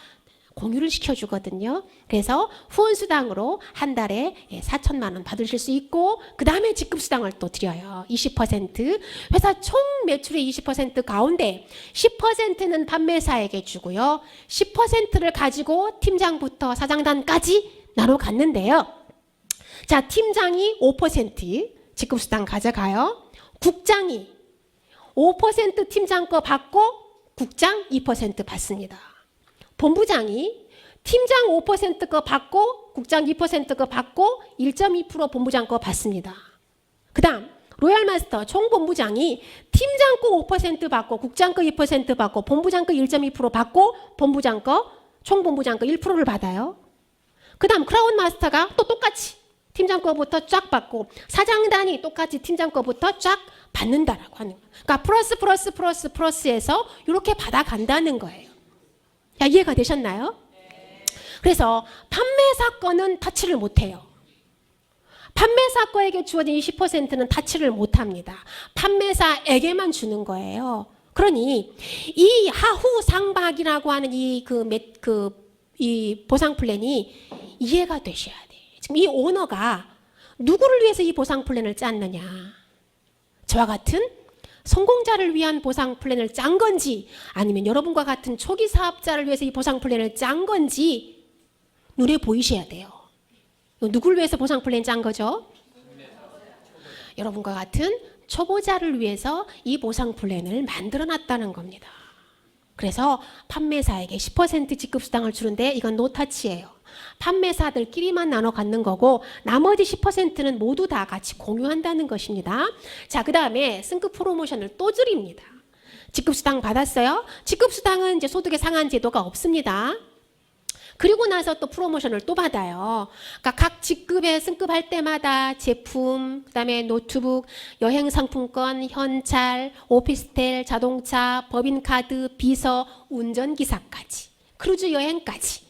S1: 공유를 시켜주거든요. 그래서 후원수당으로 한 달에 4천만 원 받으실 수 있고 그 다음에 직급수당을 또 드려요. 20% 회사 총 매출의 20% 가운데 10%는 판매사에게 주고요. 10%를 가지고 팀장부터 사장단까지 나눠 갔는데요. 자, 팀장이 5% 직급수당 가져가요. 국장이 5% 팀장 거 받고 국장 2% 받습니다. 본부장이 팀장 5% 거 받고 국장 2% 거 받고 1.2% 본부장 거 받습니다. 그 다음 로얄마스터 총본부장이 팀장 거 5% 받고 국장 거 2% 받고 본부장 거 1.2% 받고 본부장 거 총본부장 거 1%를 받아요. 그 다음 크라운마스터가 또 똑같이 팀장 거부터 쫙 받고 사장단이 똑같이 팀장 거부터 쫙 받는다라고 하는 거예요. 그러니까 플러스에서 이렇게 받아간다는 거예요. 야, 이해가 되셨나요? 그래서 판매사 거는 타치를 못해요. 판매사 거에게 주어진 20%는 타치를 못합니다. 판매사에게만 주는 거예요. 그러니 이 하후 상박이라고 하는 이 보상 플랜이 이해가 되셔야 돼요. 지금 이 오너가 누구를 위해서 이 보상 플랜을 짰느냐? 저와 같은 성공자를 위한 보상 플랜을 짠 건지 아니면 여러분과 같은 초기 사업자를 위해서 이 보상 플랜을 짠 건지 눈에 보이셔야 돼요. 누구를 위해서 보상 플랜 짠 거죠? 여러분과 같은 초보자를 위해서 이 보상 플랜을 만들어 놨다는 겁니다. 그래서 판매사에게 10% 직급수당을 주는데 이건 노타치예요. 판매사들끼리만 나눠 갖는 거고 나머지 10%는 모두 다 같이 공유한다는 것입니다. 자, 그 다음에 승급 프로모션을 또 드립니다. 직급수당 받았어요? 직급수당은 이제 소득의 상한 제도가 없습니다. 그리고 나서 또 프로모션을 또 받아요. 그러니까 각 직급에 승급할 때마다 제품, 그다음에 노트북, 여행 상품권, 현찰, 오피스텔, 자동차, 법인카드, 비서, 운전기사까지, 크루즈 여행까지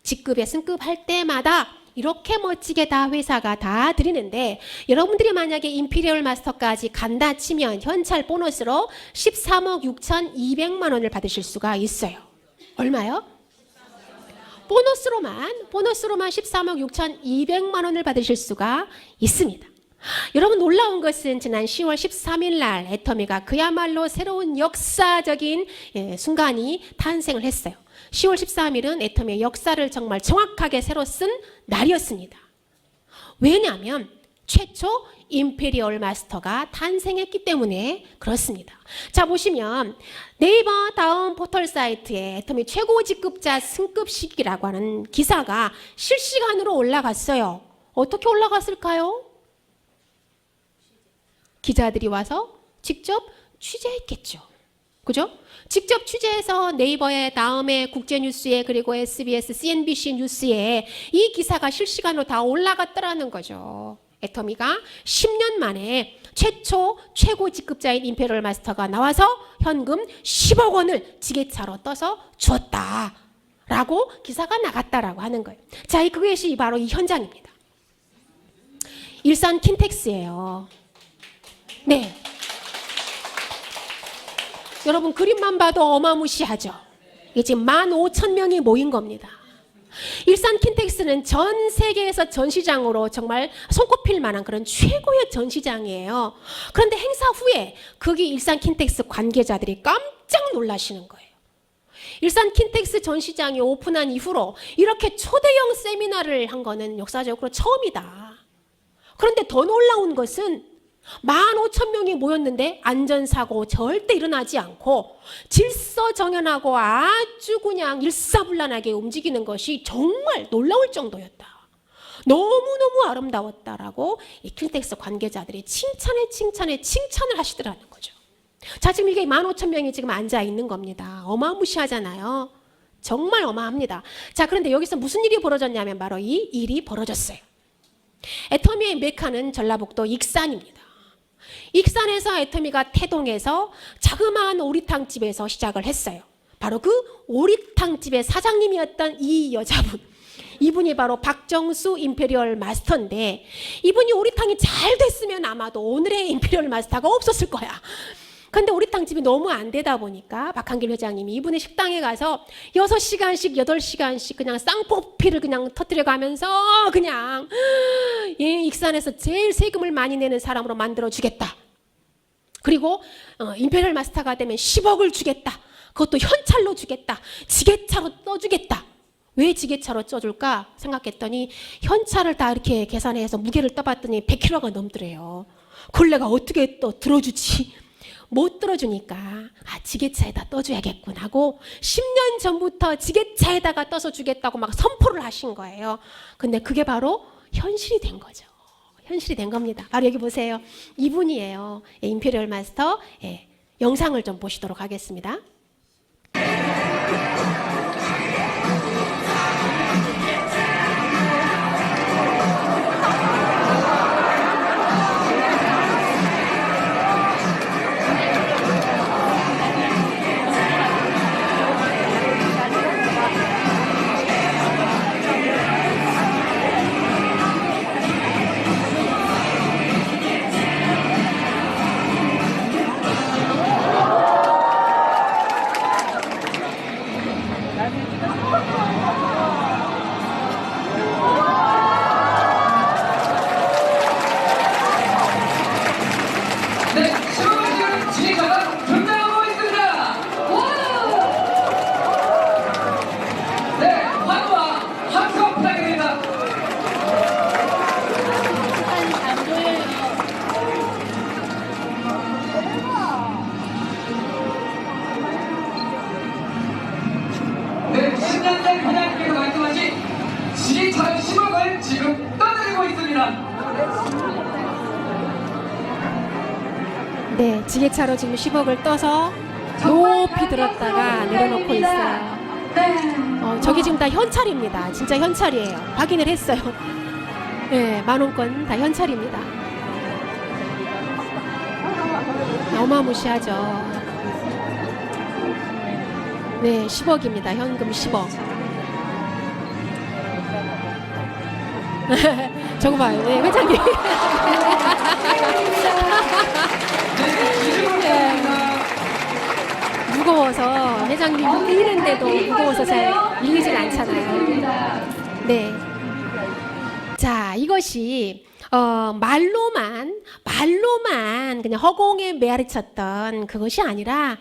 S1: 직급에 승급할 때마다 이렇게 멋지게 다 회사가 다 드리는데 여러분들이 만약에 임피리얼 마스터까지 간다 치면 현찰 보너스로 13억 6,200만 원을 받으실 수가 있어요. 얼마요? 보너스로만 13억 6,200만 원을 받으실 수가 있습니다. 여러분 놀라운 것은 지난 10월 13일 날 애터미가 그야말로 새로운 역사적인 순간이 탄생을 했어요. 10월 13일은 애터미의 역사를 정말 정확하게 새로 쓴 날이었습니다. 왜냐하면 최초 임페리얼 마스터가 탄생했기 때문에 그렇습니다. 자, 보시면 네이버 다음 포털 사이트에 애터미 최고 직급자 승급식이라고 하는 기사가 실시간으로 올라갔어요. 어떻게 올라갔을까요? 기자들이 와서 직접 취재했겠죠. 그죠? 직접 취재해서 네이버에, 다음에 국제뉴스에, 그리고 SBS, CNBC 뉴스에 이 기사가 실시간으로 다 올라갔더라는 거죠. 애터미가 10년 만에 최고 직급자인 임페리얼 마스터가 나와서 현금 10억 원을 지게차로 떠서 주었다 라고 기사가 나갔다라고 하는 거예요. 자, 그것이 바로 이 현장입니다. 일산 킨텍스예요. 네. 여러분 그림만 봐도 어마무시하죠. 이게 지금 15,000명이 모인 겁니다. 일산 킨텍스는 전 세계에서 전시장으로 정말 손꼽힐 만한 그런 최고의 전시장이에요. 그런데 행사 후에 거기 일산 킨텍스 관계자들이 깜짝 놀라시는 거예요. 일산 킨텍스 전시장이 오픈한 이후로 이렇게 초대형 세미나를 한 거는 역사적으로 처음이다. 그런데 더 놀라운 것은 15,000명이 모였는데 안전사고 절대 일어나지 않고 질서정연하고 아주 그냥 일사불란하게 움직이는 것이 정말 놀라울 정도였다. 너무너무 아름다웠다라고 이 킨텍스 관계자들이 칭찬을 하시더라는 거죠. 자, 지금 이게 15,000명이 지금 앉아 있는 겁니다. 어마무시하잖아요. 정말 어마합니다. 자, 그런데 여기서 무슨 일이 벌어졌냐면 바로 이 일이 벌어졌어요. 애터미의 메카는 전라북도 익산입니다. 익산에서 애터미가 태동해서 자그마한 오리탕집에서 시작을 했어요. 바로 그 오리탕집의 사장님이었던 이 여자분, 이분이 바로 박정수 임페리얼 마스터인데, 이분이 오리탕이 잘 됐으면 아마도 오늘의 임페리얼 마스터가 없었을 거야. 근데 오리탕집이 너무 안 되다 보니까 박한길 회장님이 이분의 식당에 가서 6시간씩 8시간씩 그냥 쌍포피를 그냥 터뜨려 가면서 그냥 익산에서 제일 세금을 많이 내는 사람으로 만들어 주겠다. 그리고 임페리얼 마스터가 되면 10억을 주겠다. 그것도 현찰로 주겠다. 지게차로 떠주겠다. 왜 지게차로 떠줄까 생각했더니 현찰을 다 이렇게 계산해서 무게를 떠봤더니 100kg가 넘더래요. 그걸 내가 어떻게 또 들어주지? 못 들어주니까 지게차에다 떠줘야겠군 하고 10년 전부터 지게차에다가 떠서 주겠다고 막 선포를 하신 거예요. 근데 그게 바로 현실이 된 거죠. 현실이 된 겁니다. 바로 여기 보세요. 이분이에요. 임페리얼 마스터. 영상을 좀 보시도록 하겠습니다. 네, 지게차로 지금 10억을 떠서 높이 들었다가 내려놓고 있어요. 저기 지금 다 현찰입니다. 진짜 현찰이에요. 확인을 했어요. 네, 10,000원권 다 현찰입니다. 어마무시하죠. 네, 10억입니다. 현금 10억. 저거 봐요. 네, 회장님. 네. 무거워서 회장님 이랬는데도 무거워서 잘 밀리진 않잖아요. 네. 자, 이것이 말로만 그냥 허공에 메아리쳤던 그것이 아니라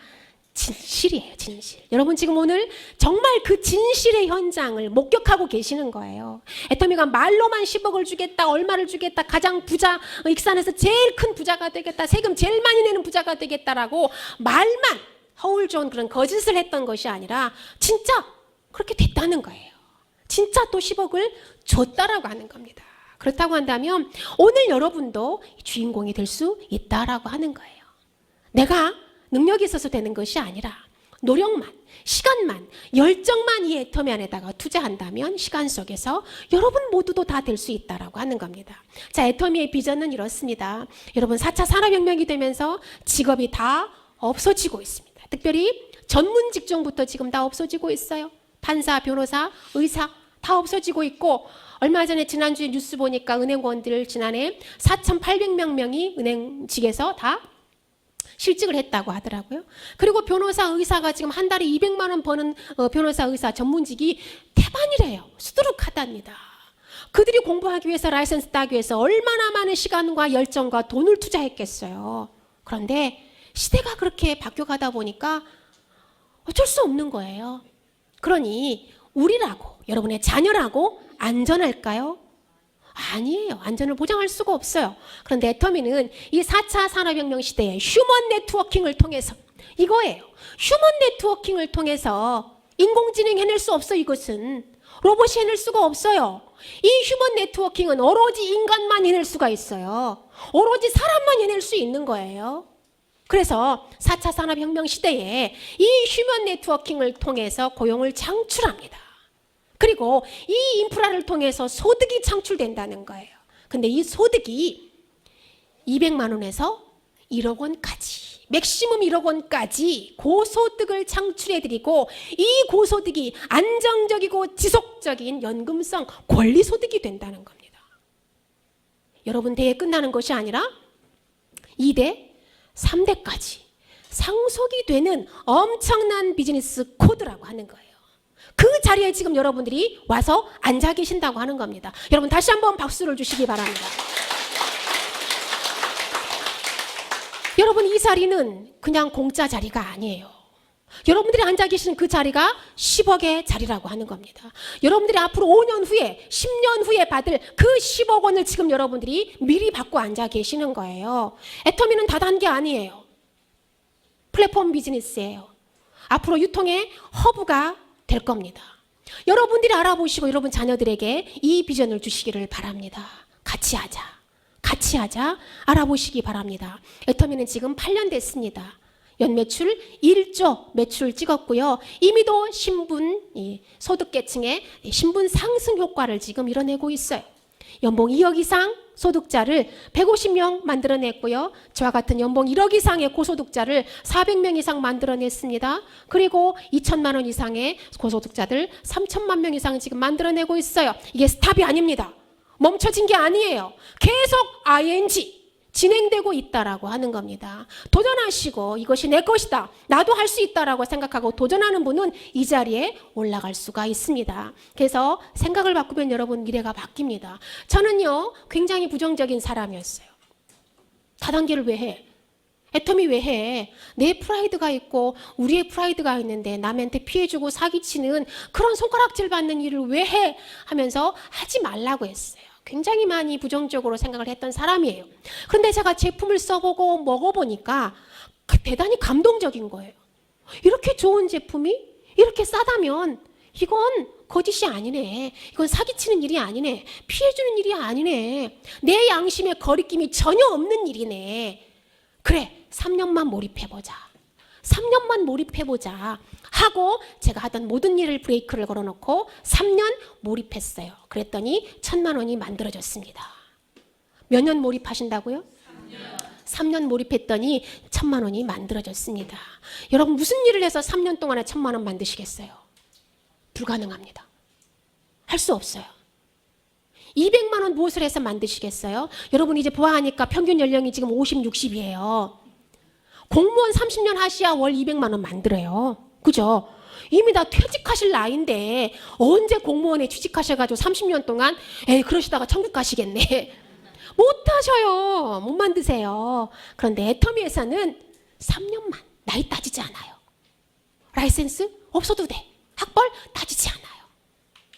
S1: 진실이에요, 진실. 여러분 지금 오늘 정말 그 진실의 현장을 목격하고 계시는 거예요. 애터미가 말로만 10억을 주겠다, 얼마를 주겠다, 가장 부자, 익산에서 제일 큰 부자가 되겠다, 세금 제일 많이 내는 부자가 되겠다라고 말만 허울 좋은 그런 거짓을 했던 것이 아니라 진짜 그렇게 됐다는 거예요. 진짜 또 10억을 줬다라고 하는 겁니다. 그렇다고 한다면 오늘 여러분도 주인공이 될 수 있다라고 하는 거예요. 내가 능력이 있어서 되는 것이 아니라 노력만, 시간만, 열정만 이 애터미 안에다가 투자한다면 시간 속에서 여러분 모두도 다 될 수 있다라고 하는 겁니다. 자, 애터미의 비전은 이렇습니다. 여러분 4차 산업혁명이 되면서 직업이 다 없어지고 있습니다. 특별히 전문 직종부터 지금 다 없어지고 있어요. 판사, 변호사, 의사 다 없어지고 있고, 얼마 전에 지난주에 뉴스 보니까 은행원들 지난해 4,800명이 은행직에서 다 실직을 했다고 하더라고요. 그리고 변호사, 의사가 지금 한 달에 200만 원 버는 변호사, 의사 전문직이 태반이래요. 수두룩하답니다. 그들이 공부하기 위해서, 라이센스 따기 위해서 얼마나 많은 시간과 열정과 돈을 투자했겠어요. 그런데 시대가 그렇게 바뀌어가다 보니까 어쩔 수 없는 거예요. 그러니 우리라고, 여러분의 자녀라고 안전할까요? 아니에요. 안전을 보장할 수가 없어요. 그런데 애터미는 이 4차 산업혁명 시대에 휴먼 네트워킹을 통해서, 이거예요. 휴먼 네트워킹을 통해서 인공지능이 해낼 수 없어. 이것은 로봇이 해낼 수가 없어요. 이 휴먼 네트워킹은 오로지 인간만 해낼 수가 있어요. 오로지 사람만 해낼 수 있는 거예요. 그래서 4차 산업혁명 시대에 이 휴먼 네트워킹을 통해서 고용을 창출합니다. 그리고 이 인프라를 통해서 소득이 창출된다는 거예요. 근데 이 소득이 200만 원에서 1억 원까지, 맥시멈 1억 원까지 고소득을 창출해드리고, 이 고소득이 안정적이고 지속적인 연금성 권리소득이 된다는 겁니다. 여러분, 대회 끝나는 것이 아니라 2대, 3대까지 상속이 되는 엄청난 비즈니스 코드라고 하는 거예요. 그 자리에 지금 여러분들이 와서 앉아 계신다고 하는 겁니다. 여러분 다시 한번 박수를 주시기 바랍니다. 여러분, 이 자리는 그냥 공짜 자리가 아니에요. 여러분들이 앉아 계시는 그 자리가 10억의 자리라고 하는 겁니다. 여러분들이 앞으로 5년 후에, 10년 후에 받을 그 10억 원을 지금 여러분들이 미리 받고 앉아 계시는 거예요. 애터미는 다단계 아니에요. 플랫폼 비즈니스예요. 앞으로 유통의 허브가 될 겁니다. 여러분들이 알아보시고 여러분 자녀들에게 이 비전을 주시기를 바랍니다. 같이 하자. 같이 하자. 알아보시기 바랍니다. 애터미는 지금 8년 됐습니다. 연매출 1조 매출 찍었고요. 이미도 신분, 소득계층의 신분 상승 효과를 지금 이뤄내고 있어요. 연봉 2억 이상 소득자를 150명 만들어냈고요. 저와 같은 연봉 1억 이상의 고소득자를 400명 이상 만들어냈습니다. 그리고 2천만 원 이상의 고소득자들 3천만 명 이상 지금 만들어내고 있어요. 이게 스탑이 아닙니다. 멈춰진 게 아니에요. 계속 ING 진행되고 있다라고 하는 겁니다. 도전하시고 이것이 내 것이다, 나도 할 수 있다라고 생각하고 도전하는 분은 이 자리에 올라갈 수가 있습니다. 그래서 생각을 바꾸면 여러분 미래가 바뀝니다. 저는요 굉장히 부정적인 사람이었어요. 다단계를 왜 해? 애터미 왜 해? 내 프라이드가 있고 우리의 프라이드가 있는데 남한테 피해주고 사기치는 그런 손가락질 받는 일을 왜 해? 하면서 하지 말라고 했어요. 굉장히 많이 부정적으로 생각을 했던 사람이에요. 그런데 제가 제품을 써보고 먹어보니까 대단히 감동적인 거예요. 이렇게 좋은 제품이 이렇게 싸다면 이건 거짓이 아니네. 이건 사기치는 일이 아니네. 피해주는 일이 아니네. 내 양심에 거리낌이 전혀 없는 일이네. 그래, 3년만 몰입해보자. 3년만 몰입해보자 하고 제가 하던 모든 일을 브레이크를 걸어놓고 3년 몰입했어요. 그랬더니 1,000만 원이 만들어졌습니다. 몇 년 몰입하신다고요? 3년 몰입했더니 1,000만 원이 만들어졌습니다. 여러분 무슨 일을 해서 3년 동안에 1,000만 원 만드시겠어요? 불가능합니다. 할 수 없어요. 200만 원 무엇을 해서 만드시겠어요? 여러분 이제 보아하니까 평균 연령이 지금 50, 60이에요. 공무원 30년 하셔야 월 200만 원 만들어요. 그죠? 이미 다 퇴직하실 나이인데 언제 공무원에 취직하셔가지고 30년 동안 그러시다가 천국 가시겠네. 못 하셔요. 못 만드세요. 그런데 애터미에서는 3년만, 나이 따지지 않아요. 라이센스 없어도 돼. 학벌 따지지 않아요.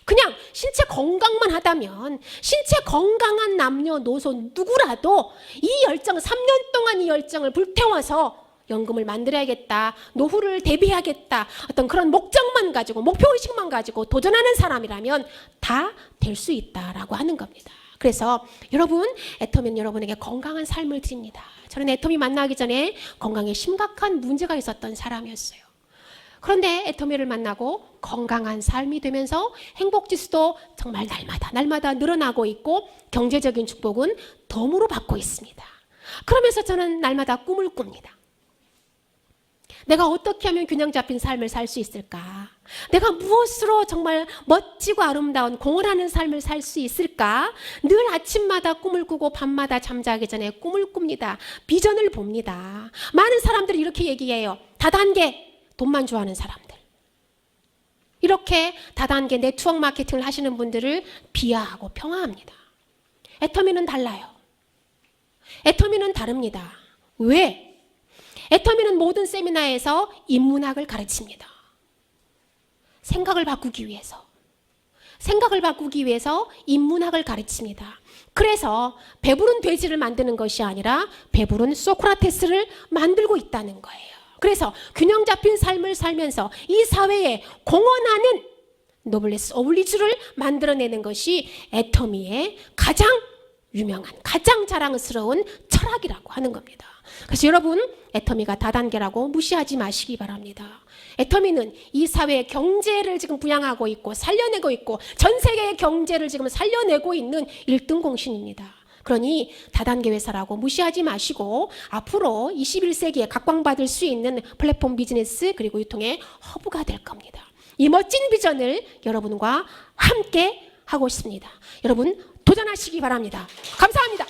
S1: 그냥 신체 건강만 하다면 신체 건강한 남녀노소 누구라도 이 열정, 3년 동안 이 열정을 불태워서 연금을 만들어야겠다, 노후를 대비해야겠다, 어떤 그런 목적만 가지고 목표의식만 가지고 도전하는 사람이라면 다 될 수 있다라고 하는 겁니다. 그래서 여러분, 애터미는 여러분에게 건강한 삶을 드립니다. 저는 애터미 만나기 전에 건강에 심각한 문제가 있었던 사람이었어요. 그런데 애터미를 만나고 건강한 삶이 되면서 행복지수도 정말 날마다 늘어나고 있고 경제적인 축복은 덤으로 받고 있습니다. 그러면서 저는 날마다 꿈을 꿉니다. 내가 어떻게 하면 균형 잡힌 삶을 살 수 있을까? 내가 무엇으로 정말 멋지고 아름다운 공헌하는 삶을 살 수 있을까? 늘 아침마다 꿈을 꾸고 밤마다 잠자기 전에 꿈을 꿉니다. 비전을 봅니다. 많은 사람들이 이렇게 얘기해요. 다단계, 돈만 좋아하는 사람들. 이렇게 다단계 네트워크 마케팅을 하시는 분들을 비하하고 평화합니다. 애터미는 달라요. 애터미는 다릅니다. 왜? 애터미는 모든 세미나에서 인문학을 가르칩니다. 생각을 바꾸기 위해서 인문학을 가르칩니다. 그래서 배부른 돼지를 만드는 것이 아니라 배부른 소크라테스를 만들고 있다는 거예요. 그래서 균형 잡힌 삶을 살면서 이 사회에 공헌하는 노블레스 어울리주를 만들어내는 것이 애터미의 가장 유명한, 가장 자랑스러운 철학이라고 하는 겁니다. 그래서 여러분, 애터미가 다단계라고 무시하지 마시기 바랍니다. 애터미는 이 사회의 경제를 지금 부양하고 있고 살려내고 있고 전 세계의 경제를 지금 살려내고 있는 1등 공신입니다. 그러니 다단계 회사라고 무시하지 마시고 앞으로 21세기에 각광받을 수 있는 플랫폼 비즈니스 그리고 유통의 허브가 될 겁니다. 이 멋진 비전을 여러분과 함께 하고 있습니다. 여러분 도전하시기 바랍니다. 감사합니다.